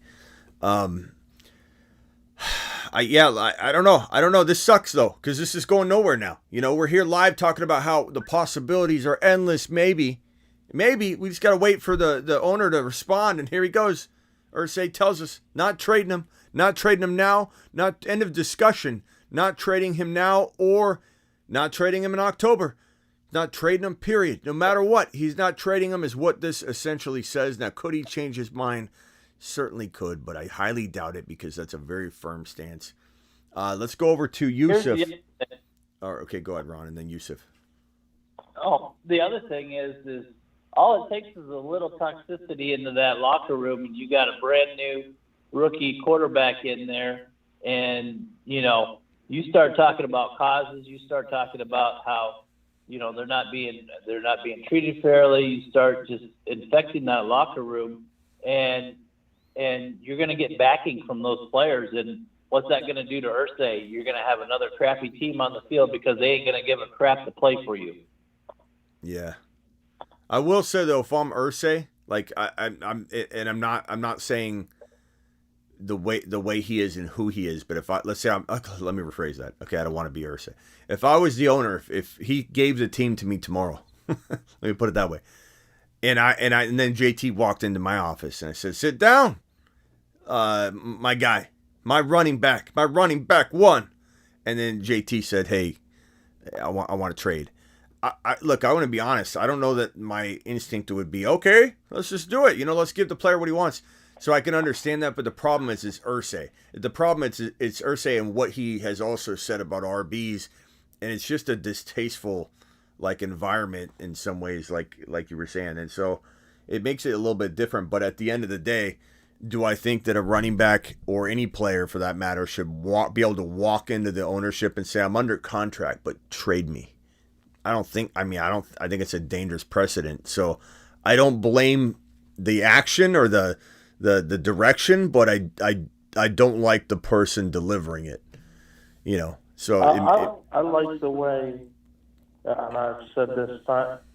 I don't know. I don't know. This sucks though, because this is going nowhere now. We're here live talking about how the possibilities are endless. Maybe we just got to wait for the owner to respond. And here he goes. Irsay tells us not trading him now, not end of discussion, not trading him now or not trading him in October. Not trading him, period. No matter what, he's not trading him is what this essentially says. Now, could he change his mind? Certainly could, but I highly doubt it because that's a very firm stance. Let's go over to Yusuf. Okay, go ahead, Ron, and then Yusuf. Oh, the other thing is all it takes is a little toxicity into that locker room, and you got a brand new rookie quarterback in there, and you start talking about causes. You start talking about how they're not being treated fairly. You start just infecting that locker room, and you're going to get backing from those players. And what's that going to do to Irsay? You're going to have another crappy team on the field because they ain't going to give a crap to play for you. Yeah, I will say though, if I'm Irsay, like I'm not saying the way he is and who he is, but if let me rephrase that. Okay, I don't want to be Irsay. If I was the owner, if he gave the team to me tomorrow, let me put it that way, and then JT walked into my office and I said, "Sit down, my guy, my running back one," and then JT said, "Hey, I want to trade." Look, I want to be honest. I don't know that my instinct would be, okay, let's just do it. Let's give the player what he wants. So I can understand that, but the problem is Irsay. The problem is it's Irsay and what he has also said about RBs, and it's just a distasteful environment in some ways, like you were saying, and so it makes it a little bit different. But at the end of the day, do I think that a running back or any player for that matter should be able to walk into the ownership and say, I'm under contract, but trade me? I think it's a dangerous precedent. So I don't blame the action or the direction, but I don't like the person delivering it. So I like the way, and I've said this,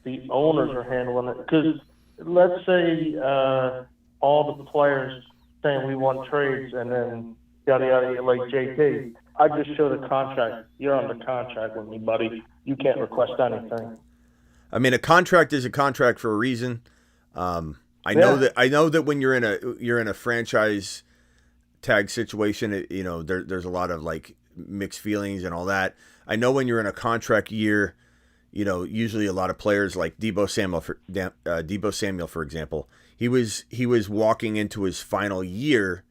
the owners are handling it. Because let's say all the players saying we want trades, and then yada yada, like JT. I just showed a contract. You're under contract with me, buddy. You can't request anything. I mean, a contract is a contract for a reason. I know that when you're in a franchise tag situation, there's a lot of mixed feelings and all that. I know when you're in a contract year, usually a lot of players like Deebo Samuel, for example, he was walking into his final year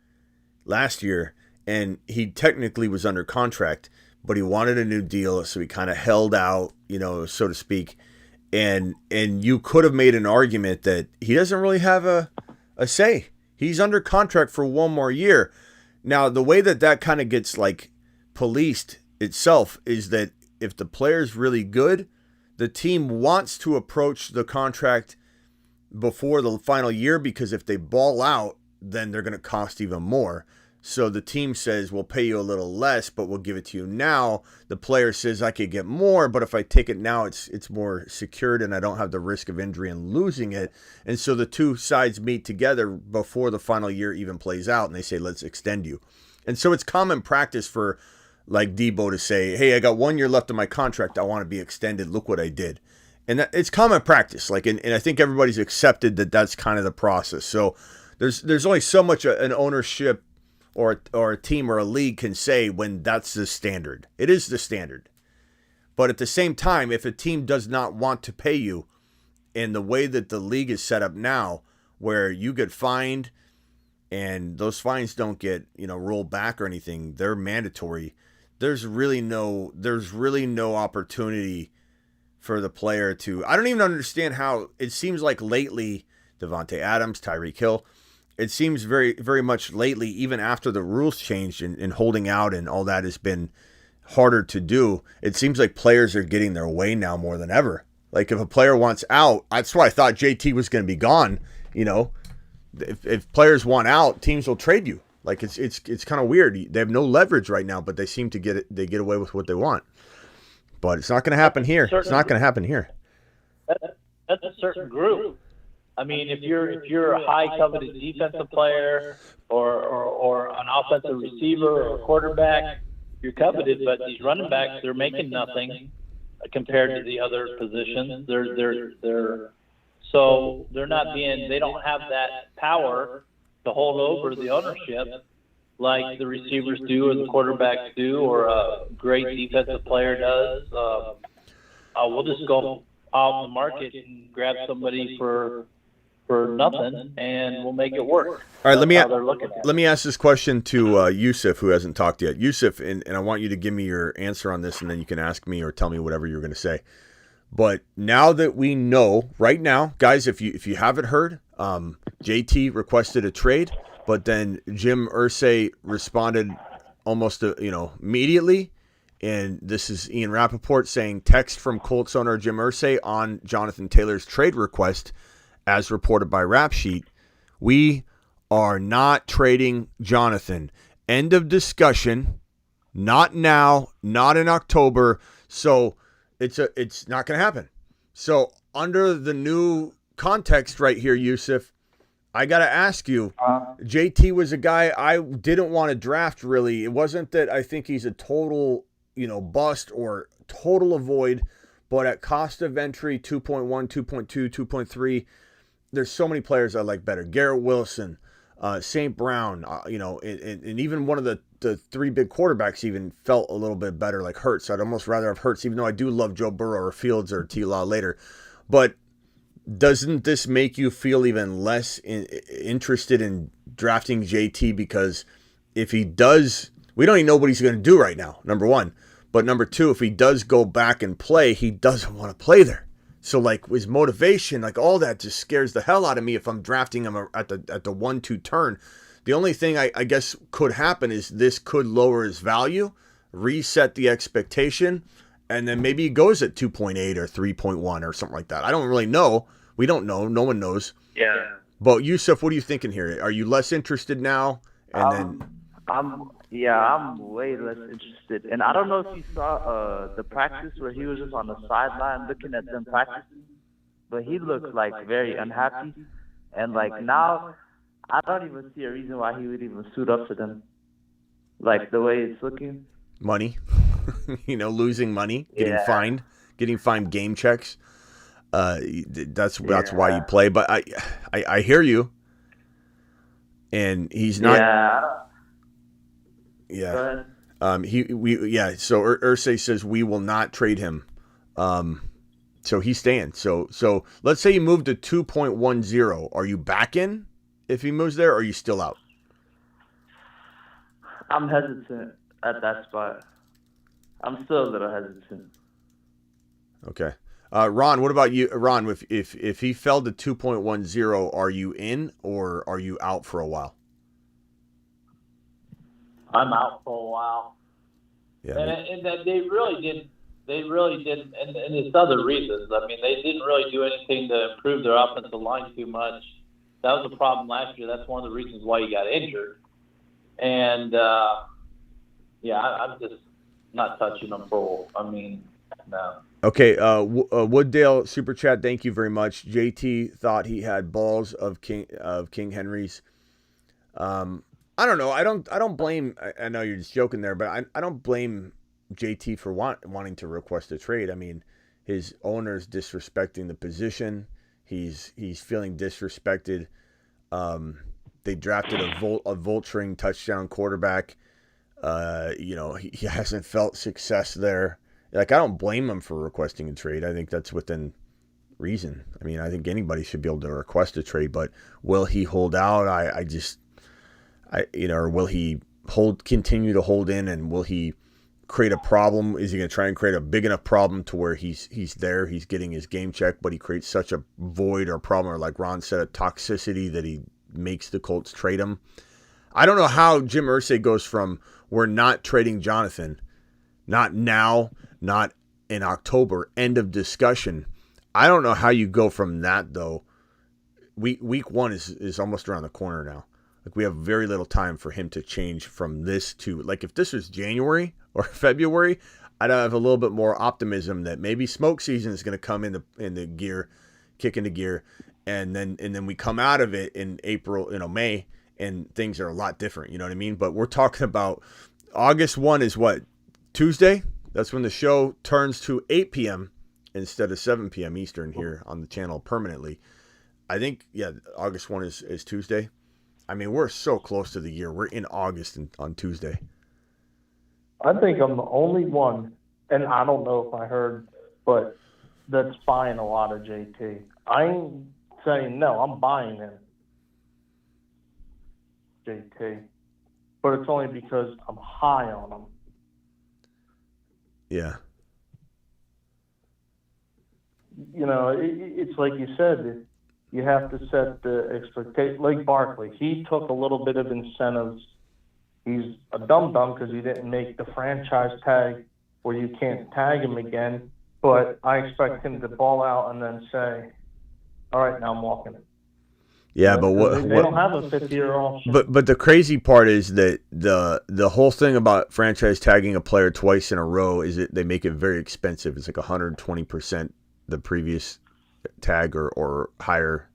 last year, and he technically was under contract, but he wanted a new deal, so he kind of held out, so to speak. And you could have made an argument that he doesn't really have a say. He's under contract for one more year. Now, the way that kind of gets policed itself is that if the player's really good, the team wants to approach the contract before the final year, because if they ball out, then they're going to cost even more. So the team says, we'll pay you a little less, but we'll give it to you now. The player says, I could get more, but if I take it now, it's more secured and I don't have the risk of injury and losing it. And so the two sides meet together before the final year even plays out, and they say, let's extend you. And so it's common practice for Deebo to say, hey, I got 1 year left of my contract. I want to be extended. Look what I did. And it's common practice. And I think everybody's accepted that that's kind of the process. So there's only so much an ownership or a team or a league can say when that's the standard. It is the standard. But at the same time, if a team does not want to pay you, and the way that the league is set up now, where you get fined and those fines don't get, rolled back or anything, they're mandatory. There's really no opportunity for the player to. I don't even understand how it seems like lately, Devontae Adams, Tyreek Hill, it seems very, very much lately, even after the rules changed and holding out and all that has been harder to do, it seems like players are getting their way now more than ever. If a player wants out, that's why I thought JT was going to be gone. If players want out, teams will trade you. It's kind of weird. They have no leverage right now, but they seem to get away with what they want. But it's not going to happen here. It's not going to happen here. That's a certain group. I mean, if you're a high coveted defensive player or an offensive receiver or a quarterback, you're coveted. But these running backs, they're making nothing compared to the other positions. So they're not being. They don't have that power to hold over the ownership like the receivers do or the quarterbacks do or a great defensive player does. We'll just go out in the market and grab somebody for nothing, and we'll make it work. All right, let That's me ask this question to Yusuf, who hasn't talked yet. Yusuf, and I want you to give me your answer on this, and then you can ask me or tell me whatever you're going to say. But now that we know, right now, guys, if you haven't heard, JT requested a trade, but then Jim Irsay responded almost immediately. And this is Ian Rappaport saying, text from Colts owner Jim Irsay on Jonathan Taylor's trade request, as reported by Rap Sheet. We are not trading Jonathan. End of discussion. Not now. Not in October. So it's not going to happen. So under the new context right here, Yusuf, I got to ask you, JT was a guy I didn't want to draft really. It wasn't that I think he's a total, bust or total avoid, but at cost of entry, 2.1, 2.2, 2.3, there's so many players I like better. Garrett Wilson, St. Brown, and even one of the three big quarterbacks even felt a little bit better, like Hurts. I'd almost rather have Hurts, even though I do love Joe Burrow or Fields or T-Law later. But doesn't this make you feel even less interested in drafting JT? Because if he does, we don't even know what he's going to do right now, number one. But number two, if he does go back and play, he doesn't want to play there. So like his motivation, like all that just scares the hell out of me if I'm drafting him at the 1-2 turn. The only thing I guess could happen is this could lower his value, reset the expectation, and then maybe he goes at 2.8 or 3.1 or something like that. I don't really know. We don't know. No one knows. Yeah. But Yusuf, what are you thinking here? Are you less interested now? And I'm way less interested. And I don't know if you saw the practice where he was just on the sideline looking at them practicing, but he looked like very unhappy. And like now, I don't even see a reason why he would even suit up to them. Like the way it's looking. Money, losing money, getting fined game checks. That's why you play. But I hear you. And he's not. Yeah. So Irsay says we will not trade him. So he's staying. So let's say you move to 2.10. Are you back in if he moves there, or are you still out? I'm hesitant at that spot. I'm still a little hesitant. Okay. Ron, what about you? Ron, if he fell to 2.10, are you in or are you out for a while? I'm out for a while. Yeah. And they really didn't. They really didn't. And it's other reasons. I mean, they didn't really do anything to improve their offensive line too much. That was the problem last year. That's one of the reasons why he got injured. And, I'm just not touching them no. Okay, Wooddale Super Chat, thank you very much. JT thought he had balls of King Henry's. I don't know. I don't blame. I know you're just joking there, but I don't blame JT for wanting to request a trade. I mean, his owner's disrespecting the position. He's feeling disrespected. They drafted a vulturing touchdown quarterback. He hasn't felt success there. Like, I don't blame him for requesting a trade. I think that's within reason. I mean, I think anybody should be able to request a trade, but will he hold out? Or will he continue to hold in, and will he create a problem? Is he going to try and create a big enough problem to where he's there, he's getting his game check, but he creates such a void or problem, or like Ron said, a toxicity that he makes the Colts trade him? I don't know how Jim Irsay goes from we're not trading Jonathan, not now, not in October, end of discussion. I don't know how you go from that, though. Week one is almost around the corner now. Like, we have very little time for him to change from this to, like, if this was January or February, I'd have a little bit more optimism that maybe smoke season is going to come into gear, kick into gear, and then we come out of it in April, May, and things are a lot different. You know what I mean? But we're talking about August 1 is what, Tuesday? That's when the show turns to 8 p.m. instead of 7 p.m. Eastern here on the channel permanently. I think, yeah, August 1 is Tuesday. I mean, we're so close to the year. We're in August on Tuesday. I think I'm the only one, and I don't know if I heard, but that's buying a lot of JT. I ain't saying no, I'm buying him, JT. But it's only because I'm high on him. Yeah. You know, it's like you said, you have to set the expectation. Like Barkley, he took a little bit of incentives. He's a dum-dum because he didn't make the franchise tag where you can't tag him again. But I expect him to ball out and then say, all right, now I'm walking it. Yeah, but what they don't have a 50-year option. But the crazy part is that the whole thing about franchise tagging a player twice in a row is that they make it very expensive. It's like 120% the previous tag or higher,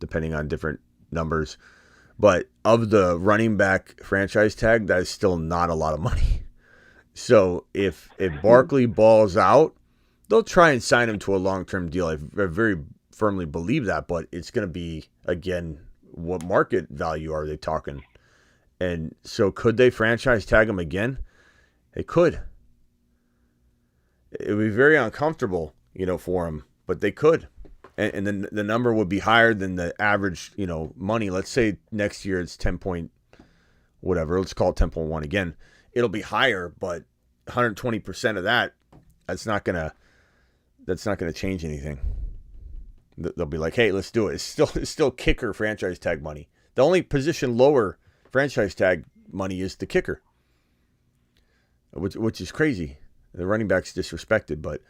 depending on different numbers. But of the running back franchise tag, that is still not a lot of money. So if Barkley balls out, they'll try and sign him to a long-term deal. I very firmly believe that, but it's going to be, again, what market value are they talking? And so could they franchise tag him again? They could. It would be very uncomfortable, for him, but they could. And then the number would be higher than the average, money. Let's say next year it's 10 point whatever. Let's call it 10.1 again. It'll be higher, but 120% of that, that's not gonna change anything. They'll be like, hey, let's do it. It's still kicker franchise tag money. The only position lower franchise tag money is the kicker, which is crazy. The running back's disrespected, but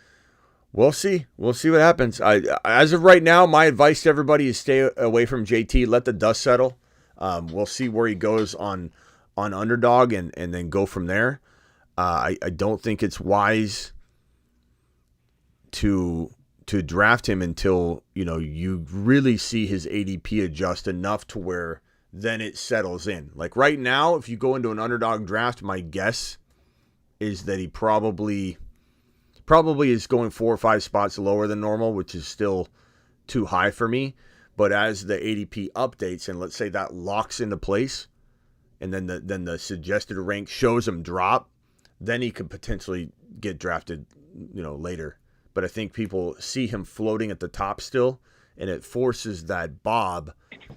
we'll see. We'll see what happens. As of right now, my advice to everybody is stay away from JT. Let the dust settle. We'll see where he goes on underdog and then go from there. I don't think it's wise to draft him until, you really see his ADP adjust enough to where then it settles in. Like right now, if you go into an underdog draft, my guess is that he probably is going 4 or 5 spots lower than normal, which is still too high for me. But as the ADP updates, and let's say that locks into place, and then the suggested rank shows him drop, then he could potentially get drafted, later. But I think people see him floating at the top still, and it forces that Bob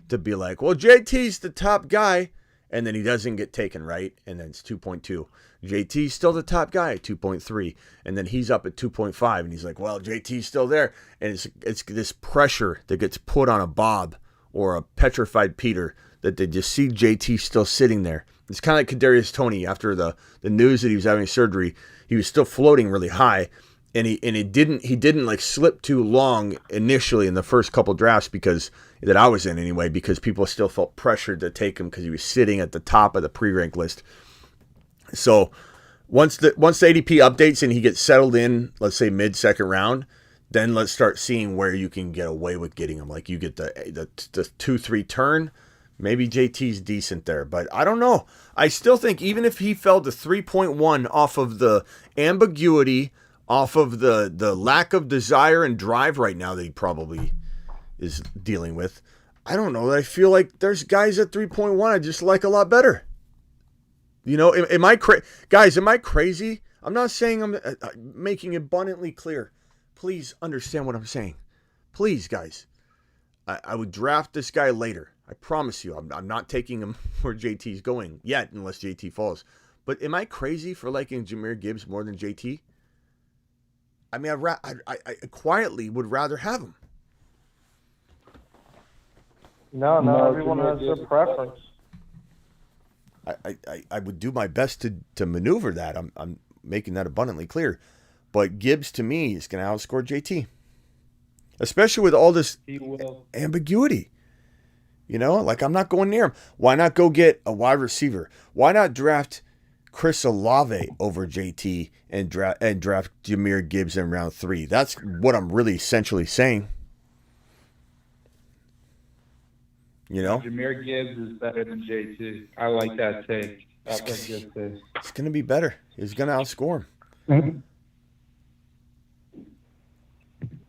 to be like, well, JT's the top guy, and then he doesn't get taken, right? And then it's 2.2. JT's still the top guy at 2.3, and then he's up at 2.5, and he's like, well, JT's still there. And it's this pressure that gets put on a Bob or a petrified Peter that they just see JT still sitting there. It's kind of like Kadarius Toney after the news that he was having surgery. He was still floating really high, and he didn't like slip too long initially in the first couple drafts because that I was in anyway, because people still felt pressured to take him because he was sitting at the top of the pre-rank list. So once the ADP updates and he gets settled in, let's say mid-second round, then let's start seeing where you can get away with getting him. Like you get the 2-3 turn, maybe JT's decent there, but I don't know. I still think even if he fell to 3.1 off of the ambiguity, off of the lack of desire and drive right now that he probably is dealing with, I don't know. I feel like there's guys at 3.1 I just like a lot better. Am I guys? Am I crazy? I'm not saying I'm making abundantly clear. Please understand what I'm saying. Please, guys. I would draft this guy later. I promise you. I'm not taking him where JT's going yet, unless JT falls. But am I crazy for liking Jahmyr Gibbs more than JT? I mean, I quietly would rather have him. No, everyone has their preference. I would do my best to maneuver that. I'm making that abundantly clear. But Gibbs, to me, is going to outscore JT. Especially with all this ambiguity. Like I'm not going near him. Why not go get a wide receiver? Why not draft Chris Olave over JT and draft Jahmyr Gibbs in round 3? That's what I'm really essentially saying. You know, Jahmyr Gibbs is better than JT. I like that take. That's a good take. it's going to be better. He's going to outscore him. Mhm.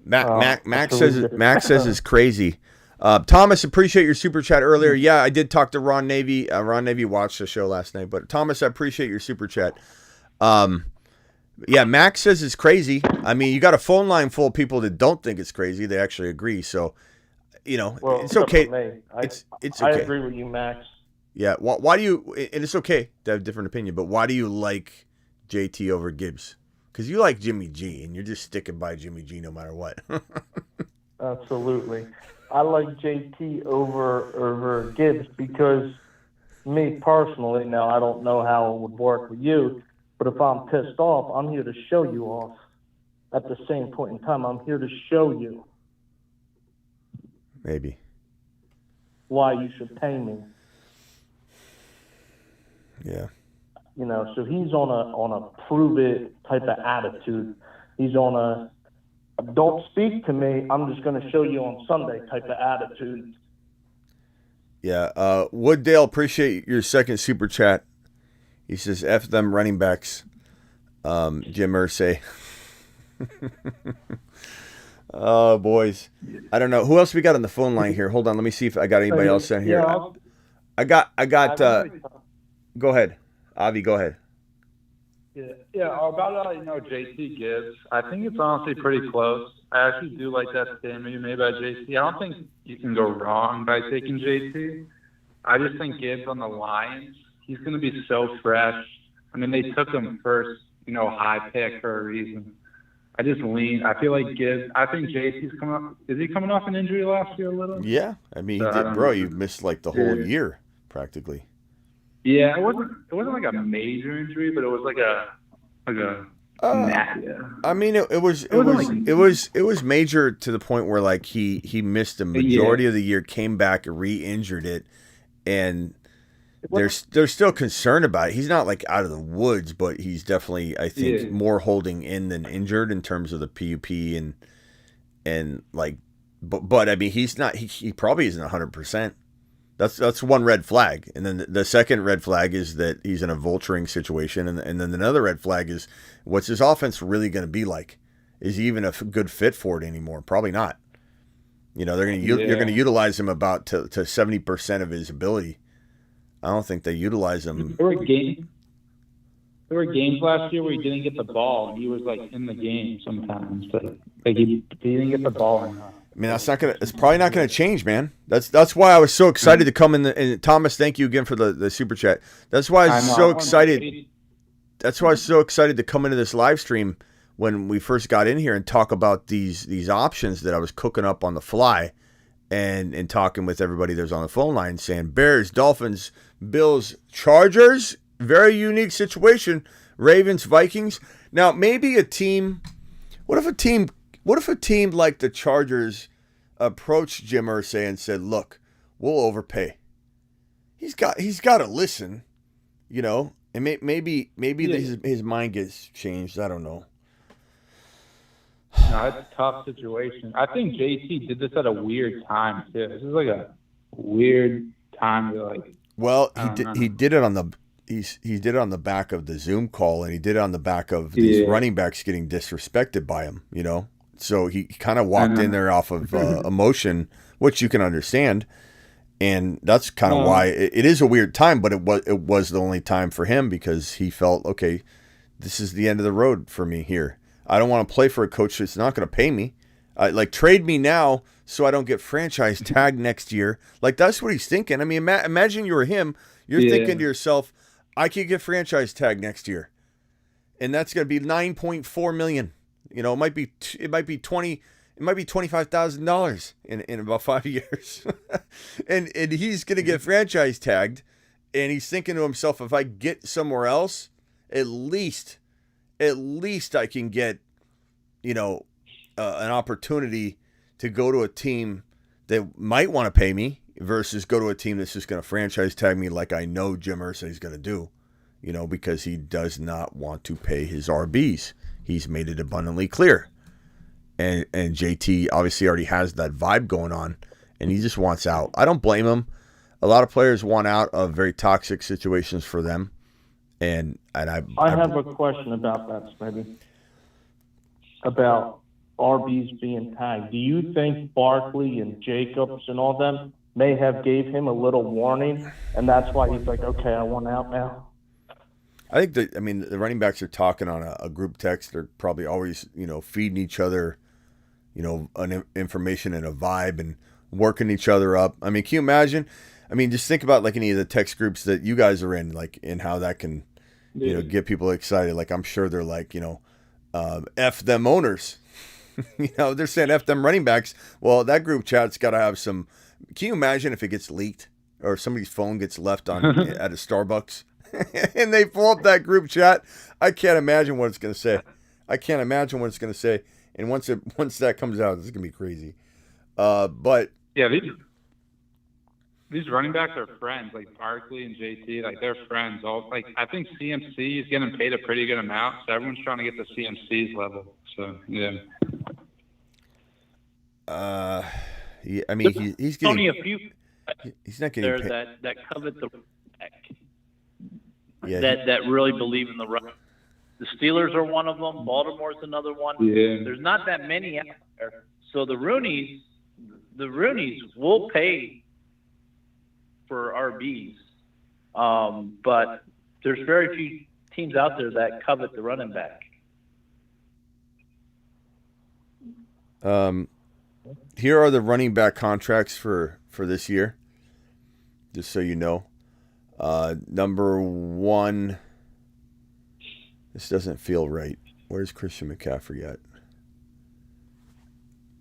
Max says it's crazy. Thomas, appreciate your super chat earlier. Yeah, I did talk to Ron Navy. Ron Navy watched the show last night, but Thomas, I appreciate your super chat. Yeah, Max says it's crazy. I mean, you got a phone line full of people that don't think it's crazy. They actually agree. So, you know, Well, it's okay. It's It's I okay. agree with you, Max. Yeah. Why do you? And it's okay to have a different opinion, but why do you like JT over Gibbs? Because you like Jimmy G, and you're just sticking by Jimmy G no matter what. Absolutely. I like JT over Gibbs because me personally, now I don't know how it would work with you, but if I'm pissed off, I'm here to show you off. At the same point in time, I'm here to show you Maybe. why you should pay me. Yeah. You know, so he's on a prove it type of attitude. He's on a don't speak to me, I'm just going to show you on Sunday type of attitude. Yeah. Wooddale, appreciate your second super chat. He says, F them running backs. Jim Irsay. Oh, boys. I don't know. Who else we got on the phone line here? Hold on. Let me see if I got anybody else in here. I got, go ahead. Avi, go ahead. Yeah. About JT Gibbs, I think it's honestly pretty close. I actually do like that statement you made about JT. I don't think you can go wrong by taking JT. I just think Gibbs on the Lions, he's going to be so fresh. I mean, they took him first, high pick for a reason. I feel like Gibbs. I think JT's coming off. Is he coming off an injury last year a little? Yeah, I mean, he did, bro. You missed like the whole year practically. Yeah, it wasn't like a major injury, but it was like a. I mean, it was major to the point where like he missed the majority of the year, came back, re-injured it, and they're still concerned about it. He's not like out of the woods, but he's definitely, I think, more holding in than injured in terms of the PUP and like, but I mean, he's not. He probably isn't 100%. That's one red flag, and then the second red flag is that he's in a vulturing situation, and then another red flag is what's his offense really going to be like? Is he even a good fit for it anymore? Probably not. You're going to utilize him about to 70% of his ability. I don't think they utilize him. There were games last year where he didn't get the ball, and he was like in the game sometimes, but like he didn't get the ball enough. I mean, it's probably not going to change, man. That's why I was so excited to come in. And Thomas, thank you again for the super chat. That's why I was so excited. That's why I was so excited to come into this live stream when we first got in here and talk about these options that I was cooking up on the fly, and talking with everybody that was on the phone line, saying Bears, Dolphins, Bills, Chargers, very unique situation. Ravens, Vikings. Now maybe a team. What if a team like the Chargers approached Jim Irsay and said, "Look, we'll overpay." He's got to listen, and maybe his mind gets changed. I don't know. No, it's a tough situation. I think JT did this at a weird time too. This is like a weird time to like. Well, he did it on the he did it on the back of the Zoom call, and he did it on the back of these running backs getting disrespected by him. So he kind of walked in there off of emotion, which you can understand, and that's kind of why it is a weird time. But it was the only time for him because he felt, okay, this is the end of the road for me here. I don't want to play for a coach that's not going to pay me. Trade me now so I don't get franchise tagged next year. Like that's what he's thinking. I mean, imagine you were him. You're thinking to yourself, I could get franchise tagged next year, and that's going to be $9.4 million. It might be $25,000 in about 5 years, and he's gonna get franchise tagged, and he's thinking to himself, if I get somewhere else, at least I can get, an opportunity to go to a team that might want to pay me versus go to a team that's just gonna franchise tag me like I know Jim Irsay is gonna do, because he does not want to pay his RBs. He's made it abundantly clear. And JT obviously already has that vibe going on. and he just wants out. I don't blame him. A lot of players want out of very toxic situations for them, and I have a question about that, Smitty. About RBs being tagged. Do you think Barkley and Jacobs and all them may have gave him a little warning, and that's why he's like, okay, I want out now? I think the running backs are talking on a group text. They're probably always, feeding each other, information and a vibe and working each other up. I mean, can you imagine? I mean, just think about like any of the text groups that you guys are in, like, and how that can, get people excited. Like, I'm sure they're like, F them owners. They're saying F them running backs. Well, that group chat's got to have some. Can you imagine if it gets leaked or if somebody's phone gets left on at a Starbucks and they pull up that group chat? I can't imagine what it's going to say. And once that comes out, it's going to be crazy. But yeah, these running backs are friends, like Barkley and JT, like they're friends. I think CMC is getting paid a pretty good amount, so everyone's trying to get to CMC's level. So yeah. I mean, he's getting only a few. He's not getting there paid. that covet the back. Yeah, that really believe in the run. The Steelers are one of them. Baltimore's another one. Yeah. There's not that many out there. So the Roonies will pay for RBs, but there's very few teams out there that covet the running back. Here are the running back contracts for this year, just so you know. Number 1, this doesn't feel right. Where's Christian McCaffrey at?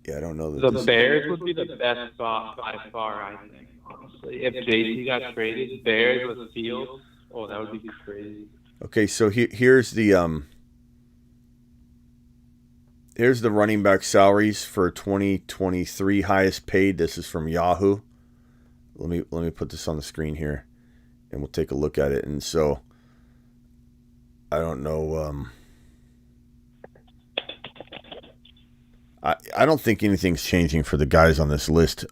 Yeah, I don't know. The Bears would be the best spot by far, I think, honestly. If JT got traded, Bears with Fields, that would be crazy. Okay, so here's the running back salaries for 2023, highest paid. This is from Yahoo. Let me put this on the screen here, and we'll take a look at it. And so, I don't know. I don't think anything's changing for the guys on this list.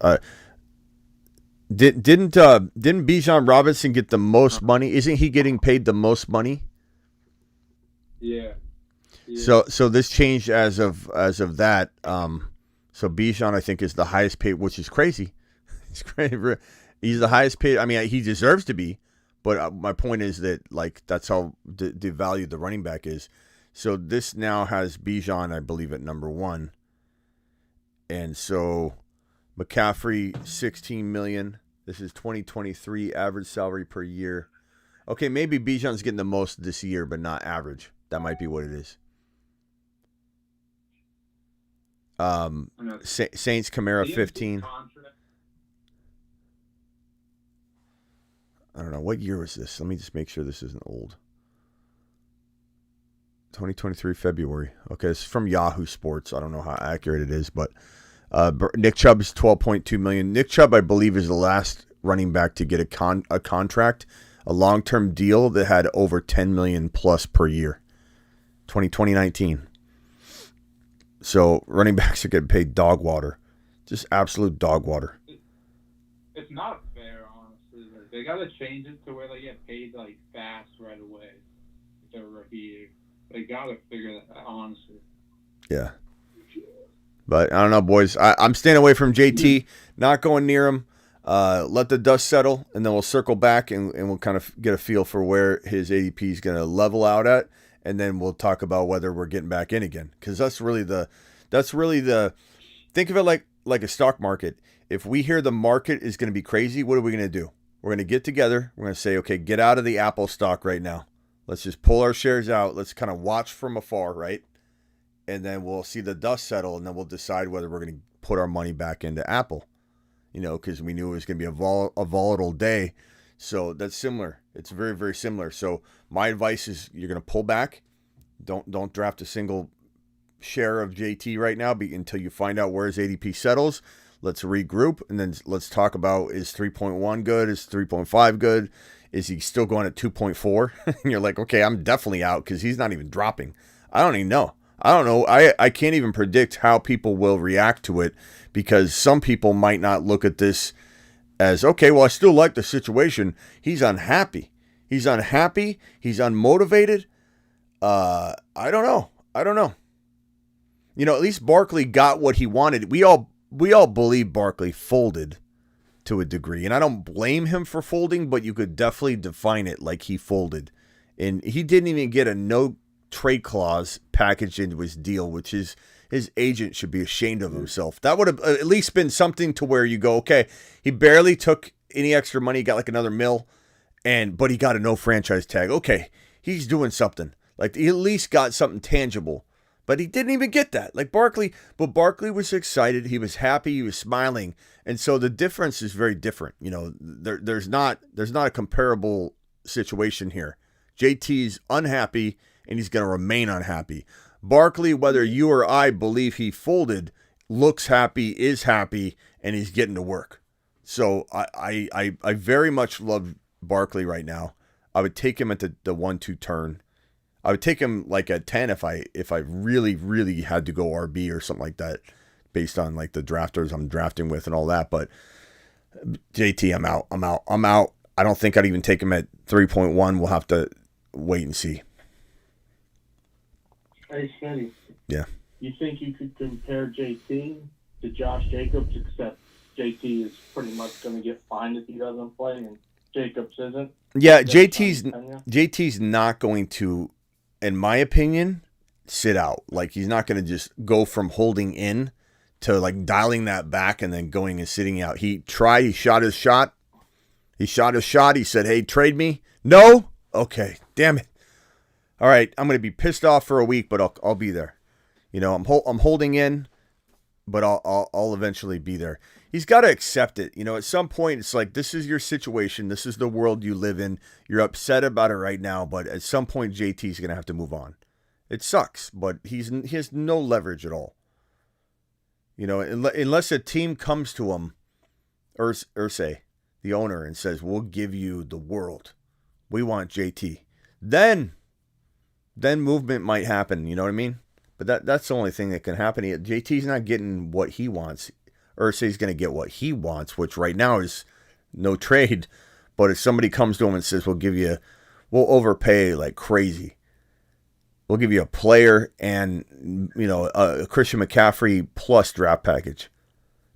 Didn't Bijan Robinson get the most money? Isn't he getting paid the most money? Yeah. So this changed as of that. So Bijan, I think, is the highest paid, which is crazy. It's crazy. He's the highest paid. I mean, he deserves to be, but my point is that like that's how devalued the running back is. So this now has Bijan, I believe, at number 1, and so McCaffrey $16 million. This is 2023 average salary per year. Okay, maybe Bijan's getting the most this year, but not average. That might be what it is. Saints Kamara 15. I don't know. What year was this? Let me just make sure this isn't old. 2023 February. Okay, it's from Yahoo Sports. I don't know how accurate it is, but Nick Chubb's $12.2 million. Nick Chubb, I believe, is the last running back to get a contract, a long-term deal that had over $10 million plus per year. 2019. So running backs are getting paid dog water, just absolute dog water. It's not fair, honestly. They got to change it to where they get paid like fast right away. If they're rookie, they got to figure that out, honestly. Yeah, but I don't know, boys. I'm staying away from JT. Not going near him. Let the dust settle, and then we'll circle back and we'll kind of get a feel for where his ADP is going to level out at. And then we'll talk about whether we're getting back in again, because that's really the think of it like a stock market. If we hear the market is going to be crazy, what are we going to do? We're going to get together. We're going to say, okay, get out of the Apple stock right now. Let's just pull our shares out. Let's kind of watch from afar, right? And then we'll see the dust settle, and then we'll decide whether we're going to put our money back into Apple. Because we knew it was going to be a volatile day. So that's similar. It's very, very similar. So my advice is you're going to pull back. Don't draft a single share of JT right now until you find out where his ADP settles. Let's regroup, and then let's talk about, is 3.1 good? Is 3.5 good? Is he still going at 2.4? And you're like, okay, I'm definitely out because he's not even dropping. I don't even know. I don't know. I can't even predict how people will react to it, because some people might not look at this as, okay, well, I still like the situation. He's unhappy. He's unhappy. He's unmotivated. I don't know. You know, at least Barkley got what he wanted. We all believe Barkley folded to a degree, and I don't blame him for folding, but you could definitely define it like he folded. And he didn't even get a no trade clause packaged into his deal, which is, his agent should be ashamed of himself. That would have at least been something to where you go, okay, he barely took any extra money, he got like another $1 million, but he got a no franchise tag. Okay, he's doing something. Like, he at least got something tangible. But he didn't even get that. Like Barkley, but Barkley was excited. He was happy. He was smiling. And so the difference is very different. You know, there's not a comparable situation here. JT's unhappy, and he's going to remain unhappy. Barkley, whether you or I believe he folded, looks happy, is happy, and he's getting to work. So I very much love Barkley right now. I would take him at the 1-2 turn. I would take him like at 10 if I really, really had to go RB or something like that, based on like the drafters I'm drafting with and all that. But JT, I'm out. I don't think I'd even take him at 3.1. We'll have to wait and see. Hey, Smitty. Yeah. You think you could compare JT to Josh Jacobs, except JT is pretty much going to get fined if he doesn't play, and Jacobs isn't? Yeah, JT's not going to, in my opinion, sit out. Like, he's not going to just go from holding in to like dialing that back and then going and sitting out. He tried. He shot his shot. He said, "Hey, trade me." No. Okay. Damn it. All right. I'm going to be pissed off for a week, but I'll be there. You know, I'm holding in, but I'll eventually be there. He's got to accept it. You know, at some point, it's like, this is your situation. This is the world you live in. You're upset about it right now, but at some point, JT's going to have to move on. It sucks, but he has no leverage at all. You know, unless a team comes to him, Irsay, the owner, and says, "We'll give you the world. We want JT." Then movement might happen. You know what I mean? But that's the only thing that can happen. JT's not getting what he wants. Irsay's going to get what he wants, which right now is no trade. But if somebody comes to him and says, we'll overpay like crazy. We'll give you a player and, you know, a Christian McCaffrey plus draft package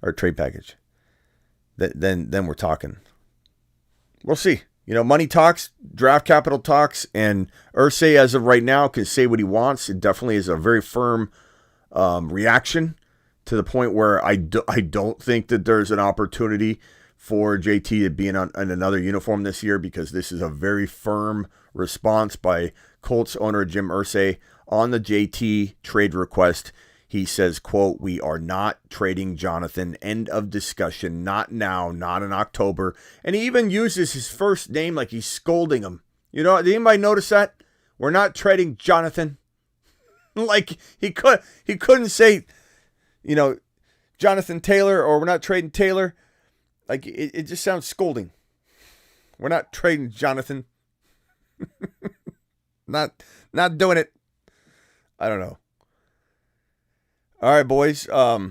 or trade package. Then we're talking. We'll see. You know, money talks, draft capital talks, and Irsay, as of right now, can say what he wants. It definitely is a very firm reaction, to the point where I don't think that there's an opportunity for JT to be in another uniform this year, because this is a very firm response by Colts owner Jim Irsay on the JT trade request. He says, quote, "We are not trading Jonathan. End of discussion. Not now, not in October." And he even uses his first name like he's scolding him. You know, did anybody notice that? "We're not trading Jonathan." Like he couldn't say, you know, Jonathan Taylor, or "We're not trading Taylor." Like it just sounds scolding. "We're not trading Jonathan." Not doing it. I don't know. All right, boys. I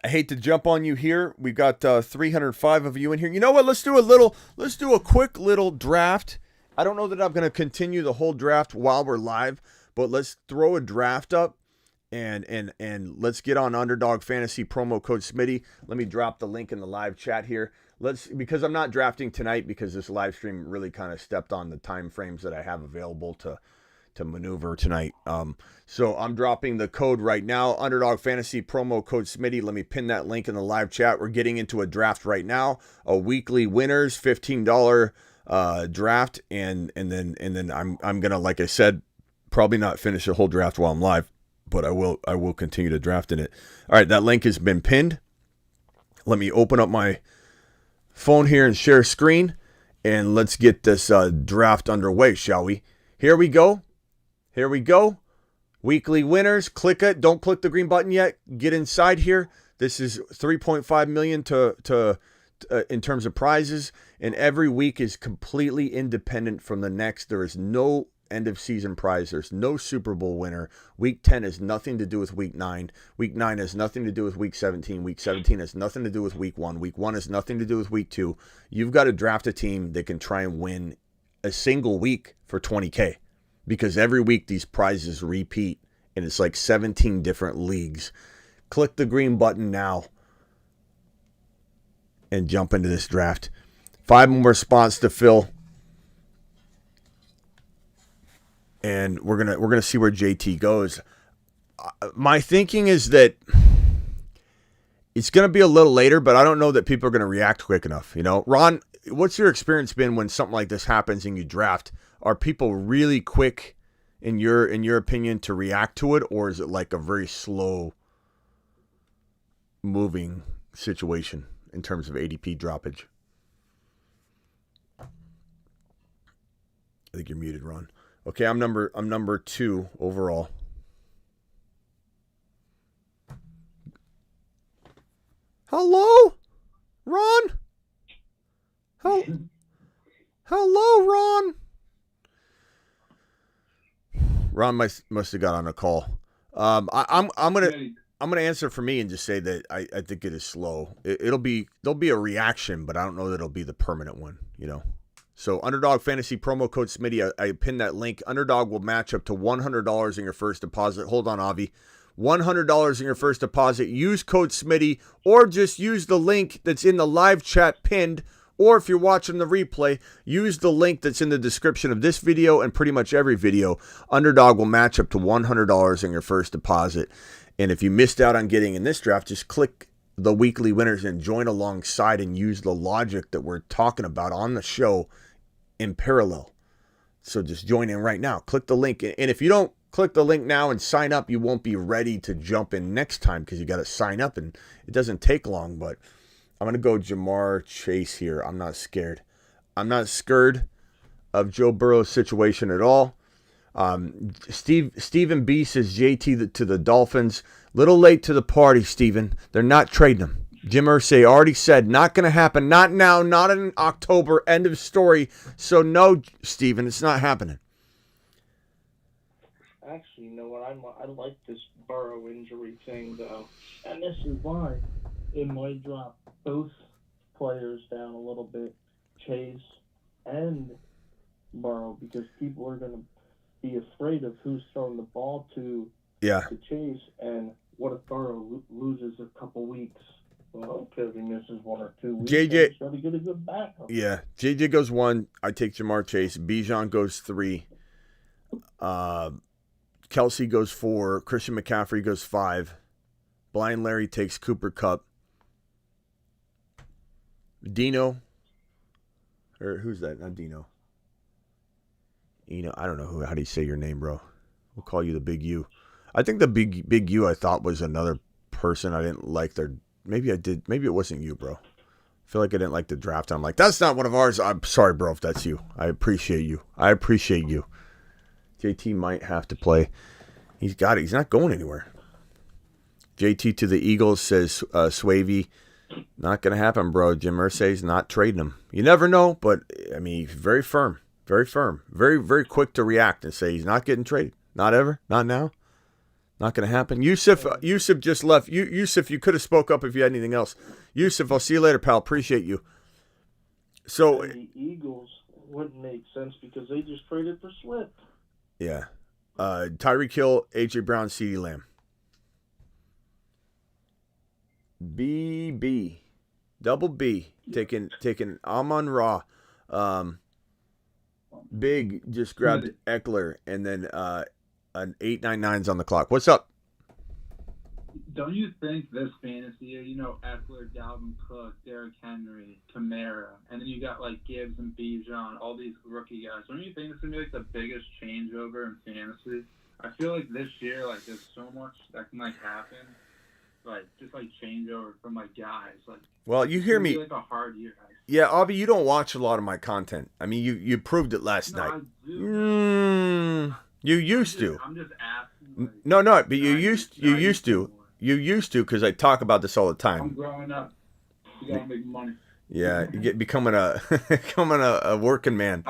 hate to jump on you here. We've got 305 of you in here. You know what? Let's do a quick little draft. I don't know that I'm going to continue the whole draft while we're live, but let's throw a draft up and let's get on Underdog Fantasy promo code Smitty. Let me drop the link in the live chat here. Because I'm not drafting tonight, because this live stream really kind of stepped on the time frames that I have available to maneuver tonight. So I'm dropping the code right now, Underdog Fantasy promo code Smitty. Let me pin that link in the live chat. We're getting into a draft right now, a weekly winners $15 draft, and then I'm gonna, like I said, probably not finish the whole draft while I'm live, but I will continue to draft in it. All right, that link has been pinned. Let me open up my phone here and share screen, and let's get this draft underway, shall we? Here we go. Weekly winners. Click it. Don't click the green button yet. Get inside here. This is $3.5 million to in terms of prizes, and every week is completely independent from the next. There is no end of season prize. There's no Super Bowl winner. Week 10 has nothing to do with week 9. Week 9 has nothing to do with week 17. Week 17 has nothing to do with week 1. Week 1 has nothing to do with week 2. You've got to draft a team that can try and win a single week for $20K, because every week these prizes repeat, and it's like 17 different leagues. Click the green button now and jump into this draft. 5 more spots to fill. And we're gonna see where JT goes. My thinking is that it's gonna be a little later, but I don't know that people are gonna react quick enough. You know, Ron, what's your experience been when something like this happens and you draft? Are people really quick, in your opinion, to react to it, or is it like a very slow moving situation in terms of ADP droppage? I think you're muted, Ron. Okay, I'm number 2 overall. Hello, Ron. Hello, Ron. Ron must have got on a call. I'm gonna answer for me and just say that I think it is slow. There'll be a reaction, but I don't know that it'll be the permanent one. You know. So Underdog Fantasy promo code Smitty, I pinned that link. Underdog will match up to $100 in your first deposit. Hold on, Avi. $100 in your first deposit. Use code Smitty, or just use the link that's in the live chat pinned. Or if you're watching the replay, use the link that's in the description of this video and pretty much every video. Underdog will match up to $100 in your first deposit. And if you missed out on getting in this draft, just click the weekly winners and join alongside and use the logic that we're talking about on the show in parallel. So just join in right now. Click the link. And if you don't click the link now and sign up, you won't be ready to jump in next time because you got to sign up, and it doesn't take long. But I'm going to go Jamar Chase here. I'm not scared. I'm not scared of Joe Burrow's situation at all. Stephen B says JT to the Dolphins. Little late to the party, Stephen. They're not trading him. Jim Irsay already said, not going to happen. Not now, not in October. End of story. So no, Stephen, it's not happening. Actually, you know what? I like this Burrow injury thing, though. And this is why it might drop both players down a little bit, Chase and Burrow, because people are going to be afraid of who's throwing the ball to Chase. And what if Burrow loses a couple weeks? Well, because he misses 1 or 2 weeks. He's got to get a good backup. Yeah, JJ goes 1. I take Jamar Chase. Bijan goes 3. Kelsey goes 4. Christian McCaffrey goes 5. Blind Larry takes Cooper Kupp. Dino, or who's that? Not Dino. I don't know how do you say your name, bro? We'll call you the Big U. I think the big U I thought was another person. I didn't like their. Maybe I did. Maybe it wasn't you, bro. I feel like I didn't like the draft. I'm like, that's not one of ours. I'm sorry, bro, if that's you. I appreciate you. JT might have to play. He's got it. He's not going anywhere. JT to the Eagles says Swavey. Not going to happen, bro. Jim Irsay's not trading him. You never know, but, I mean, he's very firm. Very firm. Very, very quick to react and say he's not getting traded. Not ever. Not now. Not going to happen. Yusuf just left. Yusuf, you could have spoke up if you had anything else. Yusuf, I'll see you later, pal. Appreciate you. So the Eagles wouldn't make sense because they just traded for Swift. Yeah. Tyreek Hill, A.J. Brown, CeeDee Lamb. BB. Double B. Taking Amon-Ra. Big just grabbed Eckler, and then an 899's on the clock. What's up? Don't you think this fantasy year, Eckler, Dalvin Cook, Derrick Henry, Kamara, and then you got like Gibbs and Bijan, all these rookie guys. Don't you think this is gonna be like the biggest changeover in fantasy? I feel like this year, like there's so much that can like happen, like just like changeover from like guys. Like, well, you hear me. Like a hard year, guys. Yeah, Avi, you don't watch a lot of my content. I mean, you proved it last night. I do. You used to. I'm just asking. Like, no, but you used to. You used to, because I talk about this all the time. I'm growing up. You gotta make money. Yeah, becoming a working man.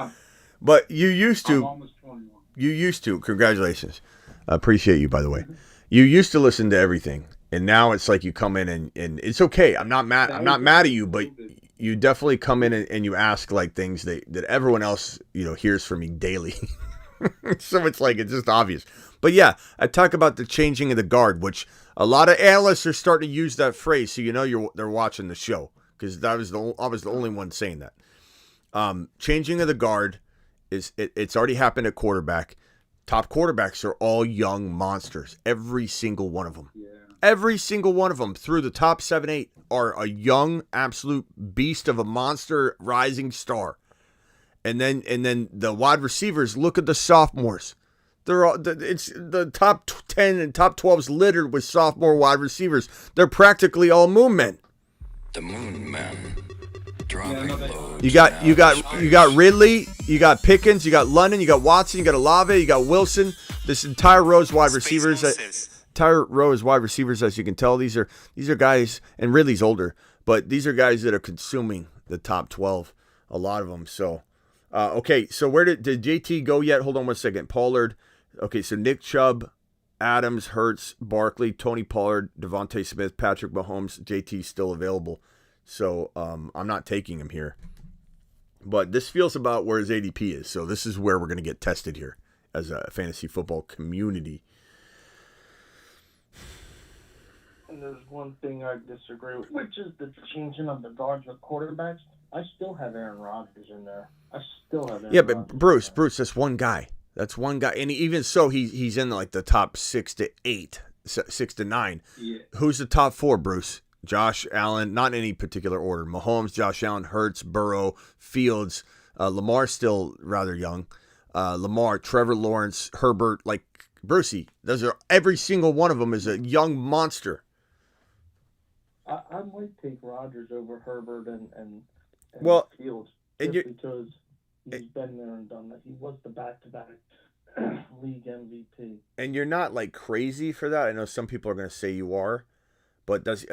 But you used to. I'm almost 21. You used to. Congratulations. I appreciate you, by the way. You used to listen to everything, and now it's like you come in and it's okay. I'm not mad. I'm not mad at you, but you definitely come in and you ask like things that everyone else hears from me daily. So it's like it's just obvious. But yeah, I talk about the changing of the guard, which a lot of analysts are starting to use that phrase, so they're watching the show because I was the only one saying that. Changing of the guard it's already happened at quarterback. Top quarterbacks are all young monsters. Every single one of them. Yeah. Every single one of them through the top 7, 8 are a young, absolute beast of a monster rising star. And then the wide receivers, look at the sophomores. It's the top 10 and top 12's littered with sophomore wide receivers. They're practically all moon men. The moon men. You got Ridley, you got Pickens, you got London, you got Watson, you got Olave, you got Wilson. This entire row is wide receivers. Entire row is wide receivers, as you can tell. These are guys, and Ridley's older, but these are guys that are consuming the top 12. A lot of them. So, okay. So where did JT go yet? Hold on 1 second. Pollard. Okay. So Nick Chubb, Adams, Hurts, Barkley, Tony Pollard, Devontae Smith, Patrick Mahomes. JT's still available. So I'm not taking him here. But this feels about where his ADP is. So this is where we're going to get tested here as a fantasy football community. And there's one thing I disagree with, which is the changing of the guards with quarterbacks. I still have Aaron Rodgers in there. But Bruce, that's one guy. That's one guy. And even so, he's in like the top 6 to 8, 6 to 9. Yeah. Who's the top 4, Bruce? Josh Allen, not in any particular order. Mahomes, Josh Allen, Hurts, Burrow, Fields. Lamar still rather young. Lamar, Trevor Lawrence, Herbert, like Brucey. Those are every single one of them is a young monster. I might take Rodgers over Herbert and Fields because he's been there and done that. He was the back-to-back league MVP. And you're not like crazy for that. I know some people are going to say you are. But that's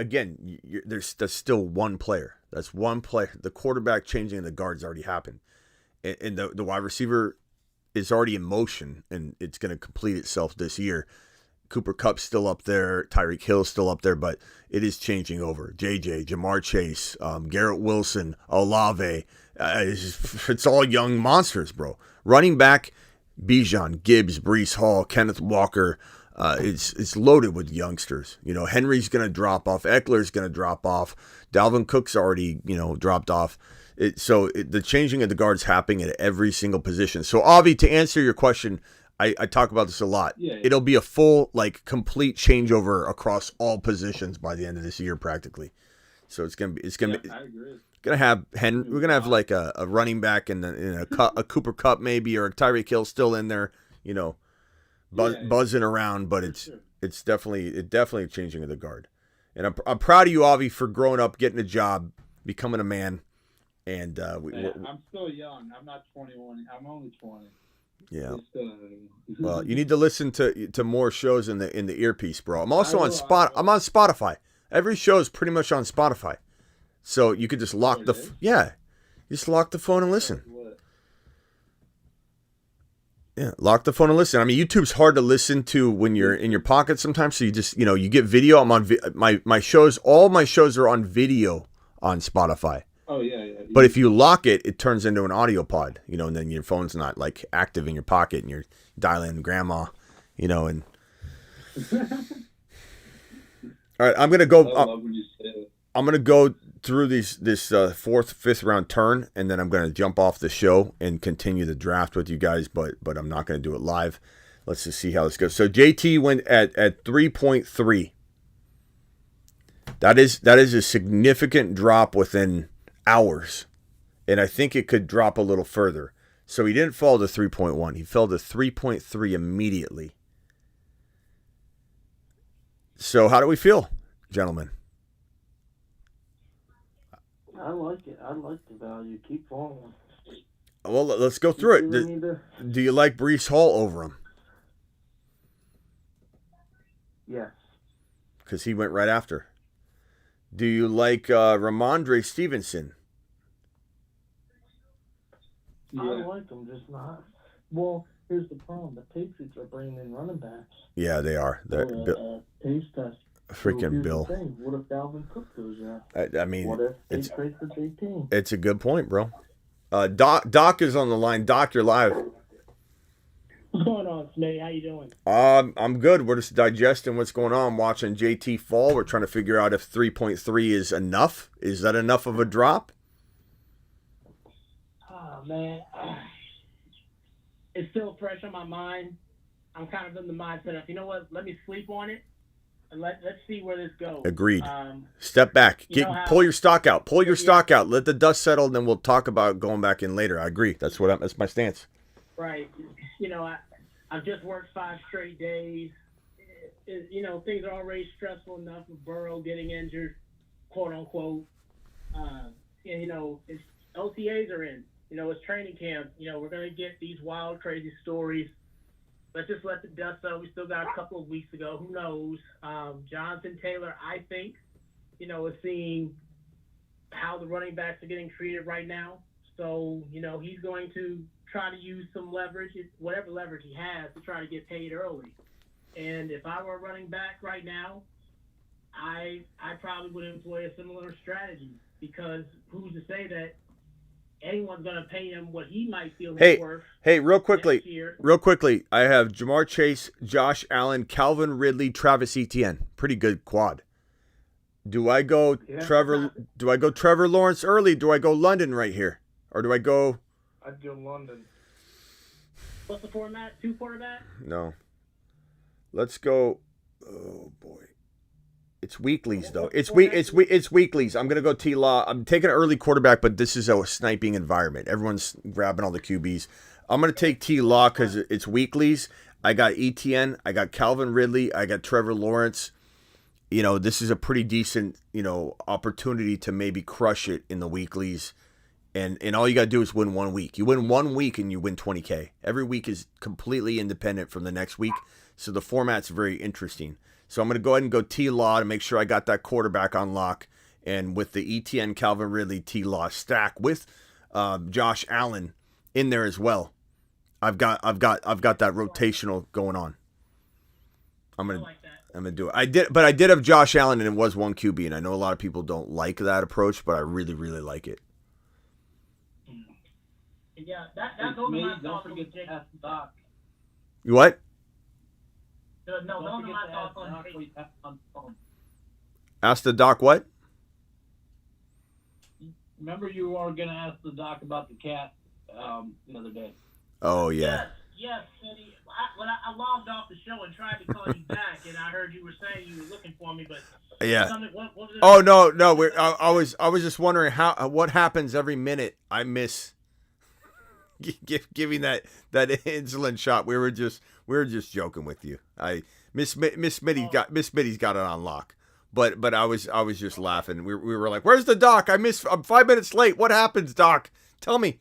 still one player. That's one player. The quarterback changing the guards already happened. And the wide receiver is already in motion, and it's going to complete itself this year. Cooper Kupp's still up there. Tyreek Hill's still up there, but it is changing over. JJ, Jamar Chase, Garrett Wilson, Olave. It's all young monsters, bro. Running back, Bijan, Gibbs, Breece Hall, Kenneth Walker. It's loaded with youngsters. Henry's going to drop off. Eckler's going to drop off. Dalvin Cook's already, dropped off. The changing of the guards happening at every single position. So, Avi, to answer your question, I talk about this a lot. Yeah. It'll be a full, complete changeover across all positions by the end of this year, practically. So I agree. Gonna have we're gonna have like a running back and a Cooper Kupp maybe, or a Tyreek Hill still in there, buzzing around, but it's definitely changing of the guard. And I'm proud of you, Avi, for growing up, getting a job, becoming a man. And I'm still young. I'm not 21. I'm only 20. Yeah. Well, you need to listen to more shows in the earpiece, bro. I'm also on I'm on Spotify. Every show is pretty much on Spotify, so you could just lock just lock the phone and listen. Yeah, lock the phone and listen. I mean, YouTube's hard to listen to when you're in your pocket sometimes. So you just, you get video. I'm on my shows. All my shows are on video on Spotify. Oh yeah. But if you lock it, it turns into an audio pod. And then your phone's not like active in your pocket, and you're dialing grandma. And. All right, I'm gonna go. I love when you say it. I'm gonna go through this 4th, 5th round turn, and then I'm gonna jump off the show and continue the draft with you guys. But I'm not gonna do it live. Let's just see how this goes. So JT went at 3.3. That is a significant drop within hours, and I think it could drop a little further. So he didn't fall to 3.1. He fell to 3.3 immediately. So how do we feel, gentlemen? I like it. I like the value. Keep falling. Well, let's go through it. Do you like Breece Hall over him? Yes. Because he went right after. Do you like Ramondre Stevenson? Yeah. I like him, just not. Well, here's the problem: the Patriots are bringing in running backs. Yeah, they are. Pace test. Freaking Bill. The thing. What if Dalvin Cook goes out? I mean, what if they trade for JT? It's a good point, bro. Doc is on the line. Doc, you're live. What's going on, Smitty? How you doing? I'm good. We're just digesting what's going on, watching JT fall. We're trying to figure out if 3.3 is enough. Is that enough of a drop? Oh, man. It's still fresh on my mind. I'm kind of in the mindset of, you know what, let me sleep on it, and let's see where this goes. Agreed. Step back. Pull your stock out. Pull your stock out. Let the dust settle, and then we'll talk about going back in later. I agree. That's my stance. Right. You know, I've just worked 5 straight days. You know, things are already stressful enough with Burrow getting injured, quote unquote. And, you know, OTAs are in. You know, it's training camp. You know, we're going to get these wild, crazy stories. Let's just let the dust settle. We still got a couple of weeks to go. Who knows? Jonathan Taylor, I think, you know, is seeing how the running backs are getting treated right now. So, you know, he's going to try to use some leverage, whatever leverage he has, to try to get paid early. And if I were a running back right now, I probably would employ a similar strategy, because who's to say that anyone's going to pay him what he might feel he's worth. Hey, real quickly, I have Jamar Chase, Josh Allen, Calvin Ridley, Travis Etienne. Pretty good quad. Do I go Trevor Lawrence early? Do I go London right here, or do I go? I'd go London. What's the format? 2 quarterbacks? No. Let's go. Oh boy. It's weeklies though. It's weeklies. I'm gonna go T-Law. I'm taking an early quarterback, but this is a sniping environment. Everyone's grabbing all the QBs. I'm gonna take T-Law because it's weeklies. I got Etienne. I got Calvin Ridley. I got Trevor Lawrence. You know, this is a pretty decent, you know, opportunity to maybe crush it in the weeklies. And all you gotta do is win 1 week. You win 1 week and you win $20K. Every week is completely independent from the next week, so the format's very interesting. So I'm going to go ahead and go T-Law to make sure I got that quarterback on lock. And with the ETN, Calvin Ridley, T-Law stack with Josh Allen in there as well, I've got that rotational going on. I'm gonna do it. I did have Josh Allen, and it was 1 QB, and I know a lot of people don't like that approach, but I really, really like it. Yeah, that's over my thoughts on Jake. You what? No, those are my thoughts on Jake. Ask the doc what? Remember you were going to ask the doc about the cat the other day. Oh, yeah. Yes, Eddie. When I logged off the show and tried to call you back, and I heard you were saying you were looking for me, but yeah. Oh no. I was just wondering what happens every minute I miss giving that insulin shot. We were just joking with you. Miss Smitty's got it on lock. But I was just laughing. We were like, "Where's the doc? I'm 5 minutes late. What happens, doc? Tell me."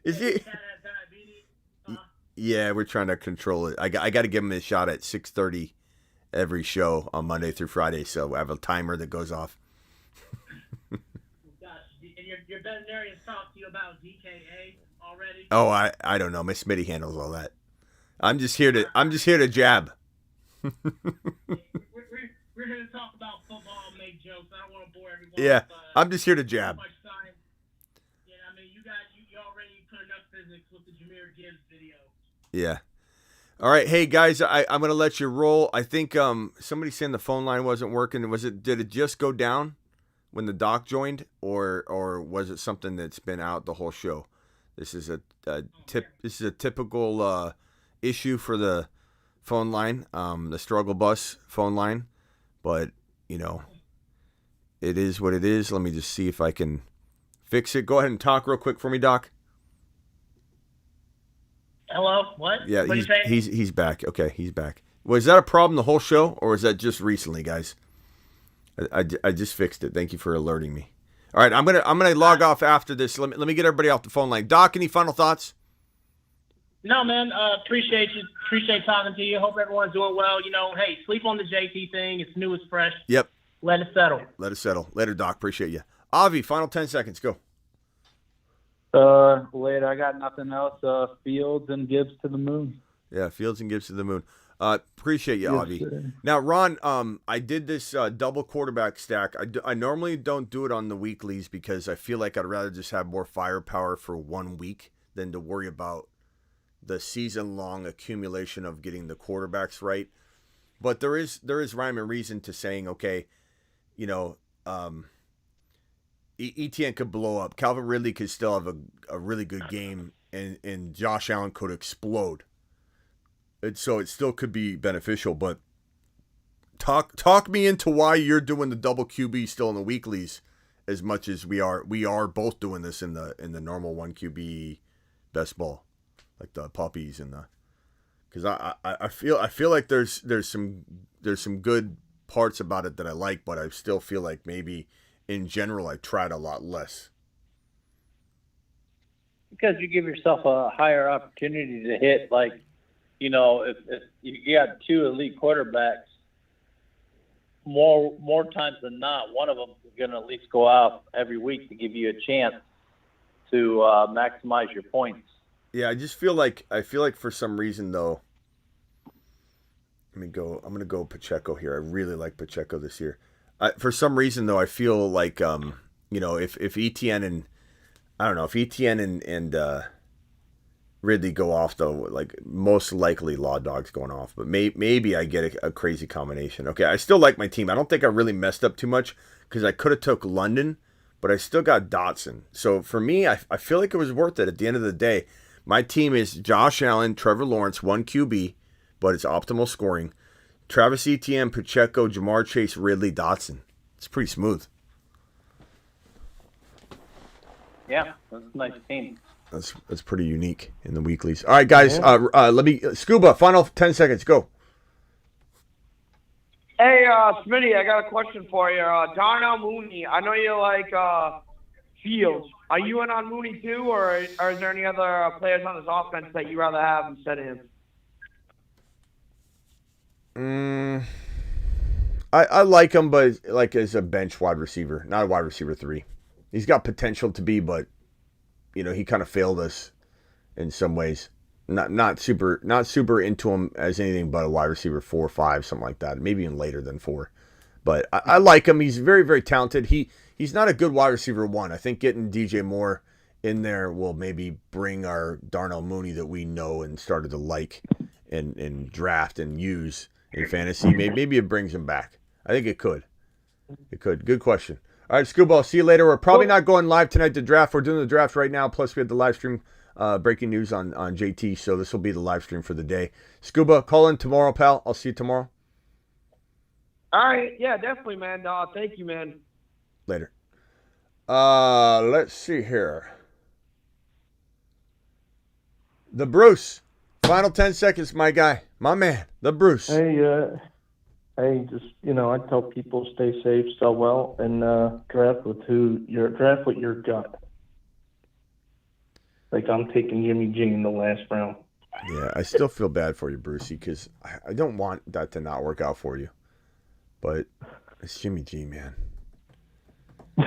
Is he? Yeah, we're trying to control it. I got to give him a shot at 6:30 every show on Monday through Friday, so I have a timer that goes off. Gosh, and your veterinarian talked to you about DKA already? Oh, I don't know. Miss Smitty handles all that. I'm just here to jab. We're here to talk about football and make jokes. I don't want to bore everyone. Yeah, I'm just here to jab. Yeah, I mean, you already put enough physics with the Jahmyr Gibbs video. Yeah. All right, hey guys, I'm gonna let you roll. I think somebody saying the phone line wasn't working. Did it just go down when the doc joined, or was it something that's been out the whole show? This is a typical issue for the phone line, the struggle bus phone line. But, you know, it is what it is. Let me just see if I can fix it. Go ahead and talk real quick for me, Doc. Hello? What? Yeah, what he's back. Okay, he's back. Was that a problem the whole show, or was that just recently, guys? I just fixed it. Thank you for alerting me. All right, I'm gonna log off after this. Let me get everybody off the phone line. Doc, any final thoughts? No, man. Appreciate you. Appreciate talking to you. Hope everyone's doing well. You know, hey, sleep on the JT thing. It's new, it's fresh. Yep. Let it settle. Let it settle. Later, Doc. Appreciate you. Avi, final 10 seconds. Go. Later, I got nothing else. Fields and Gibbs to the moon. Yeah, Fields and Gibbs to the moon. Appreciate you, Yes, Avi. sir. Now, Ron, I did this double quarterback stack. I normally don't do it on the weeklies because I feel like I'd rather just have more firepower for 1 week than to worry about the season-long accumulation of getting the quarterbacks right. But there is rhyme and reason to saying, okay, you know, ETN could blow up. Calvin Ridley could still have a really good game, and Josh Allen could explode. So it still could be beneficial. But talk me into why you're doing the double QB still in the weeklies as much as we are. We are both doing this in the normal 1 QB best ball, like the puppies and the. Because I feel like there's some good parts about it that I like, but I still feel like maybe in general I tried a lot less. Because you give yourself a higher opportunity to hit, like, you know, if you got 2 elite quarterbacks, more times than not, one of them is going to at least go out every week to give you a chance to maximize your points. Yeah, I feel like for some reason though. I'm gonna go Pacheco here. I really like Pacheco this year. For some reason though, I feel like you know, if ETN and I don't know if ETN and Ridley go off though, like most likely Law Dog's going off, but maybe I get a crazy combination. Okay, I still like my team. I don't think I really messed up too much because I could have took London, but I still got Dotson. So for me, I feel like it was worth it at the end of the day. My team is Josh Allen, Trevor Lawrence, 1 QB, but it's optimal scoring. Travis Etienne, Pacheco, Jamar Chase, Ridley, Dotson. It's pretty smooth. Yeah, that's a nice team. That's pretty unique in the weeklies. All right, guys. Let me Scuba. Final 10 seconds. Go. Hey, Smitty, I got a question for you. Darnell Mooney, I know you like Fields. Are you in on Mooney too, or is there any other players on his offense that you rather have instead of him? I like him, but like as a bench wide receiver, not a wide receiver 3. He's got potential to be, but you know he kind of failed us in some ways. Not super into him as anything but a wide receiver 4 or 5, something like that. Maybe even later than 4. But I like him. He's very, very talented. He's not a good wide receiver 1. I think getting DJ Moore in there will maybe bring our Darnell Mooney that we know and started to like and draft and use in fantasy. Maybe it brings him back. I think it could. It could. Good question. All right, Scuba, I'll see you later. We're probably not going live tonight to draft. We're doing the draft right now. Plus, we had the live stream breaking news on JT, so this will be the live stream for the day. Scuba, call in tomorrow, pal. I'll see you tomorrow. All right, yeah, definitely, man. Thank you, man. Later. Let's see here. The Bruce. Final 10 seconds, my guy. My man, the Bruce. Hey, just, you know, I tell people stay safe, sell well, and draft with your gut. Like I'm taking Jimmy G in the last round. Yeah, I still feel bad for you, Brucey, because I don't want that to not work out for you. But it's Jimmy G, man. All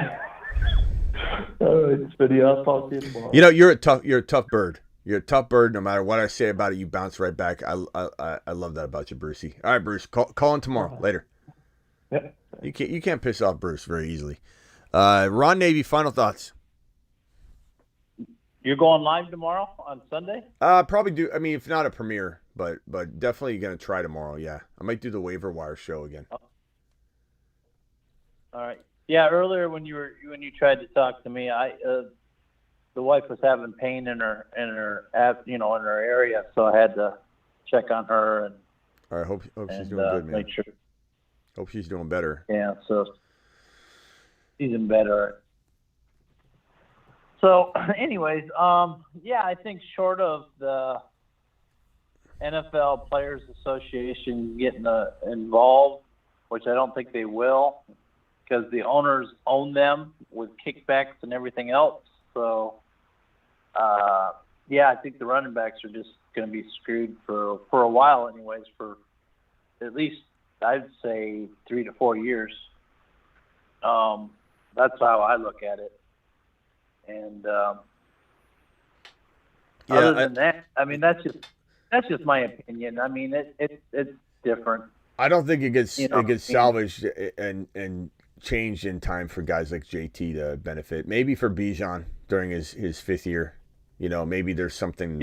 right, Smitty, I'll talk to you tomorrow. You know, you're a tough bird. You're a tough bird. No matter what I say about it, you bounce right back. I love that about you, Brucey. All right, Bruce, call in tomorrow. Later. Yep. You can't piss off Bruce very easily. Ron Navy, final thoughts. You're going live tomorrow on Sunday? Probably do. I mean, if not a premiere, but definitely gonna try tomorrow. Yeah, I might do the waiver wire show again. All right. Yeah. Earlier when you tried to talk to me, the wife was having pain in her area, so I had to check on her and. All right. Hope she's doing good, man. Make sure. Hope she's doing better. Yeah. So she's in better. So, anyways, yeah, I think short of the NFL Players Association getting involved, which I don't think they will, because the owners own them with kickbacks and everything else. So, yeah, I think the running backs are just going to be screwed for a while, anyways. For at least I'd say 3 to 4 years. That's how I look at it. And Other than that, I mean, that's just my opinion. I mean, it's different. I don't think it gets You know, salvaged and changed in time for guys like JT to benefit. Maybe for Bijan during his fifth year, maybe there's something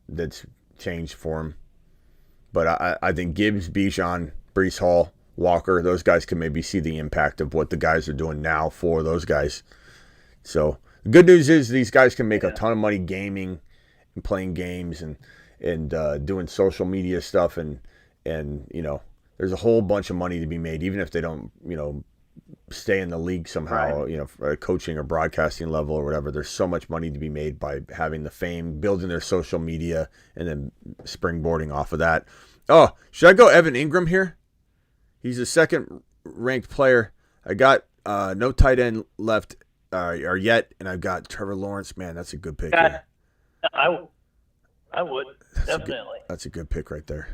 that's changed for him. But I think Gibbs, Bijan, Brees Hall, Walker, those guys can maybe see the impact of what the guys are doing now for those guys. So the good news is these guys can make a ton of money gaming and playing games and doing social media stuff and there's a whole bunch of money to be made even if they don't stay in the league somehow, for a coaching or broadcasting level or whatever. There's so much money to be made by having the fame, building their social media, and then springboarding off of that. Oh, should I go Evan Ingram here? He's a second-ranked player. I got no tight end left or yet, and I've got Trevor Lawrence. Man, that's a good pick. I would definitely. That's a good pick right there.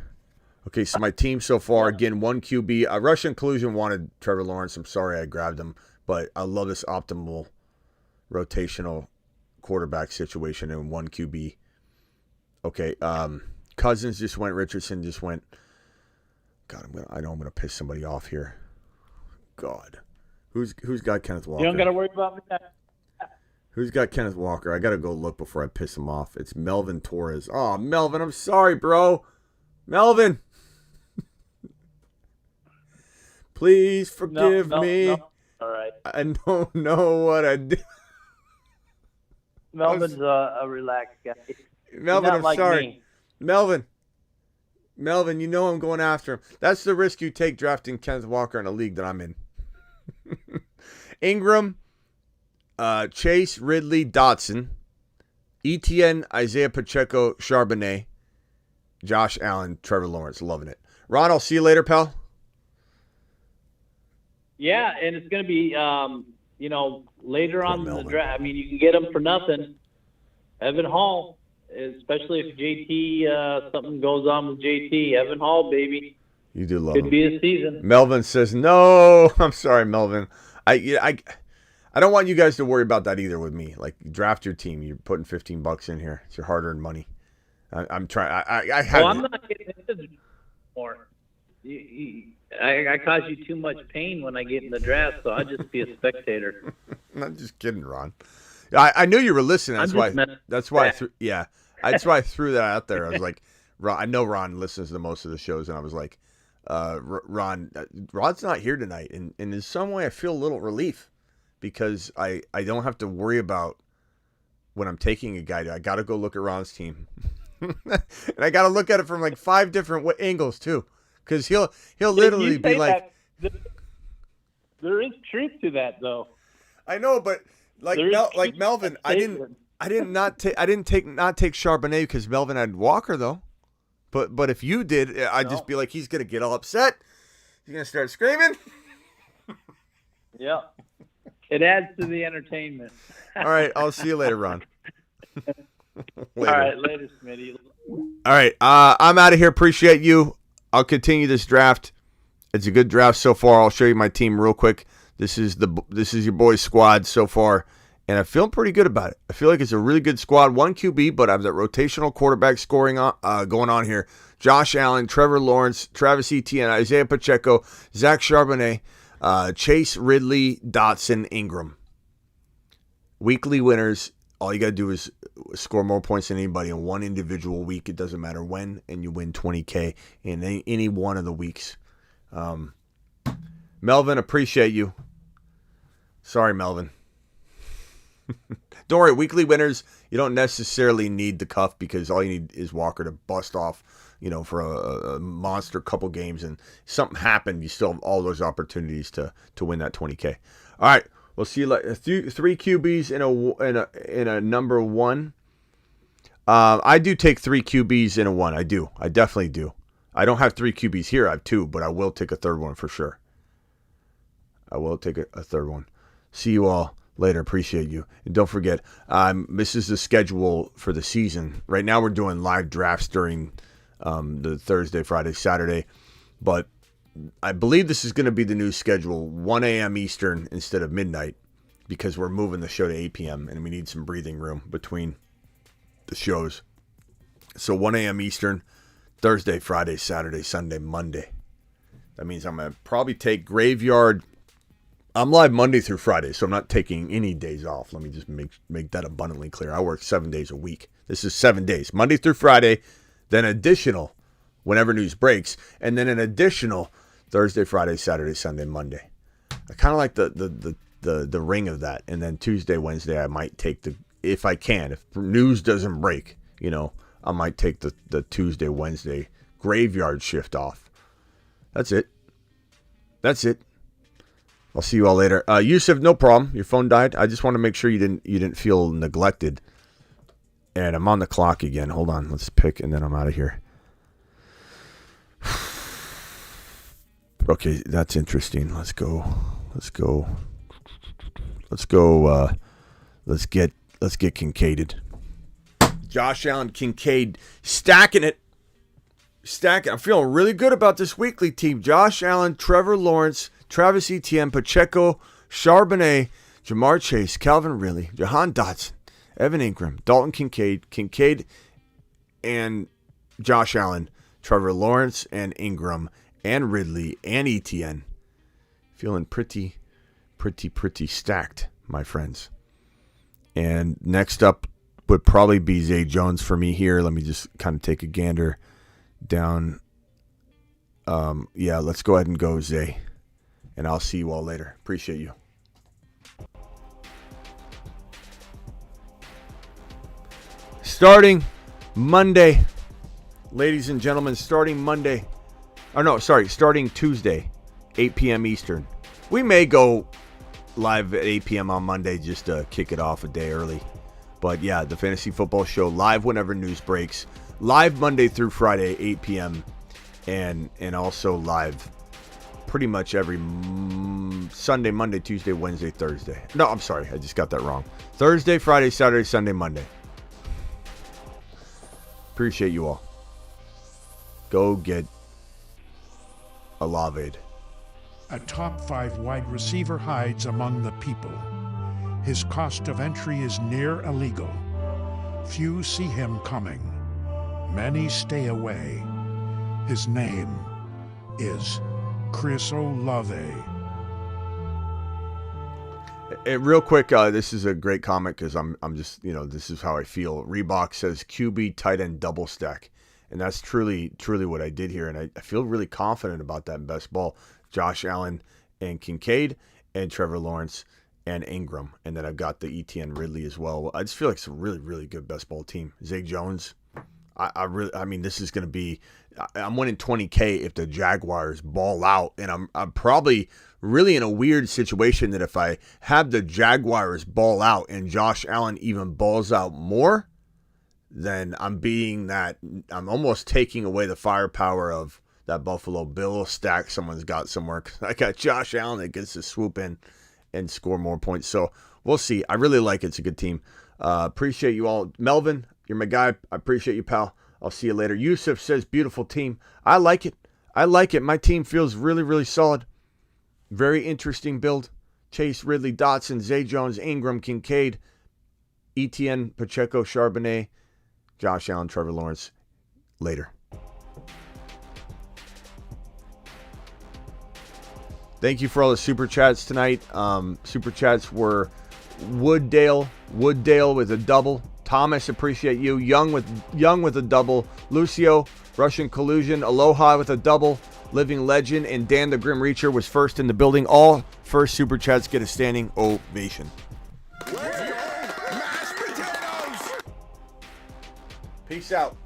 Okay, so my team so far, again, 1 QB. Russian Collusion wanted Trevor Lawrence. I'm sorry I grabbed him, but I love this optimal rotational quarterback situation in 1 QB. Okay, Cousins just went. Richardson just went. God, I know I'm going to piss somebody off here. God. Who's got Kenneth Walker? You don't got to worry about me. Who's got Kenneth Walker? I got to go look before I piss him off. It's Melvin Torres. Oh, Melvin, I'm sorry, bro. Melvin. Please forgive me. No. All right. I don't know what I did. Melvin's a relaxed guy. Melvin, I'm like sorry. Me. Melvin, I'm going after him. That's the risk you take drafting Kenneth Walker in a league that I'm in. Ingram, Chase, Ridley, Dotson, Etienne, Isaiah Pacheco, Charbonnet, Josh Allen, Trevor Lawrence. Loving it. Ron, I'll see you later, pal. Yeah, and it's going to be, later on in the draft. I mean, you can get him for nothing. Evan Hall, especially if JT, something goes on with JT. Evan Hall, baby. You do love Could him. be a season. Melvin says, no. I'm sorry, Melvin. I don't want you guys to worry about that either with me. Like, draft your team. You're putting $15 in here. It's your hard-earned money. I'm trying. I'm not getting into this anymore. I cause you too much pain when I get in the draft, so I'll just be a spectator. I'm just kidding, Ron. I knew you were listening. That's why I threw. Yeah, that's why I threw that out there. I was like, Ron. I know Ron listens to most of the shows, and I was like, Ron's not here tonight, and in some way I feel a little relief because I don't have to worry about when I'm taking a guy. I got to go look at Ron's team, and I got to look at it from like 5 different angles too. Because he'll literally be like, there is truth to that, though. I know, but like Melvin, I didn't take Charbonnet because Melvin had Walker though. But if you did, I'd just be like, he's gonna get all upset. He's gonna start screaming. Yeah, it adds to the entertainment. All right, I'll see you later, Ron. All right, later, Smitty. All right, I'm out of here. Appreciate you. I'll continue this draft. It's a good draft so far. I'll show you my team real quick. This is your boys' squad so far, and I feel pretty good about it. I feel like it's a really good squad. 1 QB, but I have that rotational quarterback scoring going on here. Josh Allen, Trevor Lawrence, Travis Etienne, Isaiah Pacheco, Zach Charbonnet, Chase, Ridley, Dotson, Ingram. Weekly winners. All you got to do is score more points than anybody in one individual week. It doesn't matter when, and you win $20K in any one of the weeks. Melvin, appreciate you. Sorry, Melvin. Don't worry, weekly winners, you don't necessarily need the cuff because all you need is Walker to bust off, for a monster couple games, and something happened, you still have all those opportunities to win that $20K. All right. We'll see like 3 QBs in a number 1. I do take 3 QBs in a 1. I do. I definitely do. I don't have 3 QBs here. I have 2, but I will take a third one for sure. I will take a third one. See you all later. Appreciate you. And don't forget, this is the schedule for the season. Right now we're doing live drafts during the Thursday, Friday, Saturday, but I believe this is going to be the new schedule, 1 a.m. Eastern instead of midnight, because we're moving the show to 8 p.m. and we need some breathing room between the shows. So 1 a.m. Eastern, Thursday, Friday, Saturday, Sunday, Monday. That means I'm going to probably take Graveyard. I'm live Monday through Friday, so I'm not taking any days off. Let me just make that abundantly clear. I work 7 days a week. This is 7 days, Monday through Friday, then additional whenever news breaks, and then an additional Thursday, Friday, Saturday, Sunday, Monday. I kind of like the ring of that. And then Tuesday, Wednesday, I might take if I can, if news doesn't break, I might take the Tuesday, Wednesday graveyard shift off. That's it. I'll see you all later. Yusuf, no problem. Your phone died. I just want to make sure you didn't feel neglected. And I'm on the clock again. Hold on. Let's pick, and then I'm out of here. Okay, that's interesting. Let's go. Let's get Kincaided. Josh Allen, Kincaid, stacking it. I'm feeling really good about this weekly team. Josh Allen, Trevor Lawrence, Travis Etienne, Pacheco, Charbonnet, Jamar Chase, Calvin Ridley, Jahan Dotson, Evan Ingram, Dalton Kincaid, and Josh Allen, Trevor Lawrence, and Ingram, and Ridley, and Etienne. Feeling pretty stacked, my friends. And next up would probably be Zay Jones for me here. Let me just kind of take a gander down. Let's go ahead and go Zay. And I'll see you all later. Appreciate you. Starting Monday, ladies and gentlemen, starting Tuesday, 8 p.m. Eastern. We may go live at 8 p.m. on Monday just to kick it off a day early. But yeah, the Fantasy Football Show live whenever news breaks. Live Monday through Friday, 8 p.m. And also live pretty much every Sunday, Monday, Tuesday, Wednesday, Thursday. No, I'm sorry. I just got that wrong. Thursday, Friday, Saturday, Sunday, Monday. Appreciate you all. Go get Olave. A top 5 wide receiver hides among the people. His cost of entry is near illegal. Few see him coming. Many stay away. His name is Chris Olave. Real quick, this is a great comment because I'm just, this is how I feel. Reebok says QB tight end double stack. And that's truly what I did here. And I feel really confident about that in best ball. Josh Allen and Kincaid and Trevor Lawrence and Ingram. And then I've got the Etienne Ridley as well. I just feel like it's a really, really good best ball team. Zay Jones. This is going to be, I'm winning $20K if the Jaguars ball out. And I'm probably really in a weird situation that if I have the Jaguars ball out and Josh Allen even balls out more, then I'm almost taking away the firepower of that Buffalo Bill stack someone's got somewhere. 'Cause I got Josh Allen that gets to swoop in and score more points. So we'll see. I really like it. It's a good team. Appreciate you all. Melvin, you're my guy. I appreciate you, pal. I'll see you later. Yusuf says, beautiful team. I like it. My team feels really, really solid. Very interesting build. Chase, Ridley, Dotson, Zay Jones, Ingram, Kincaid, Etienne, Pacheco, Charbonnet, Josh Allen, Trevor Lawrence. Later. Thank you for all the super chats tonight. Super chats were Wooddale with a double. Thomas, appreciate you. Young with a double. Lucio, Russian Collusion, Aloha with a double. Living Legend, and Dan the Grim Reacher was first in the building. All first super chats get a standing ovation. Peace out.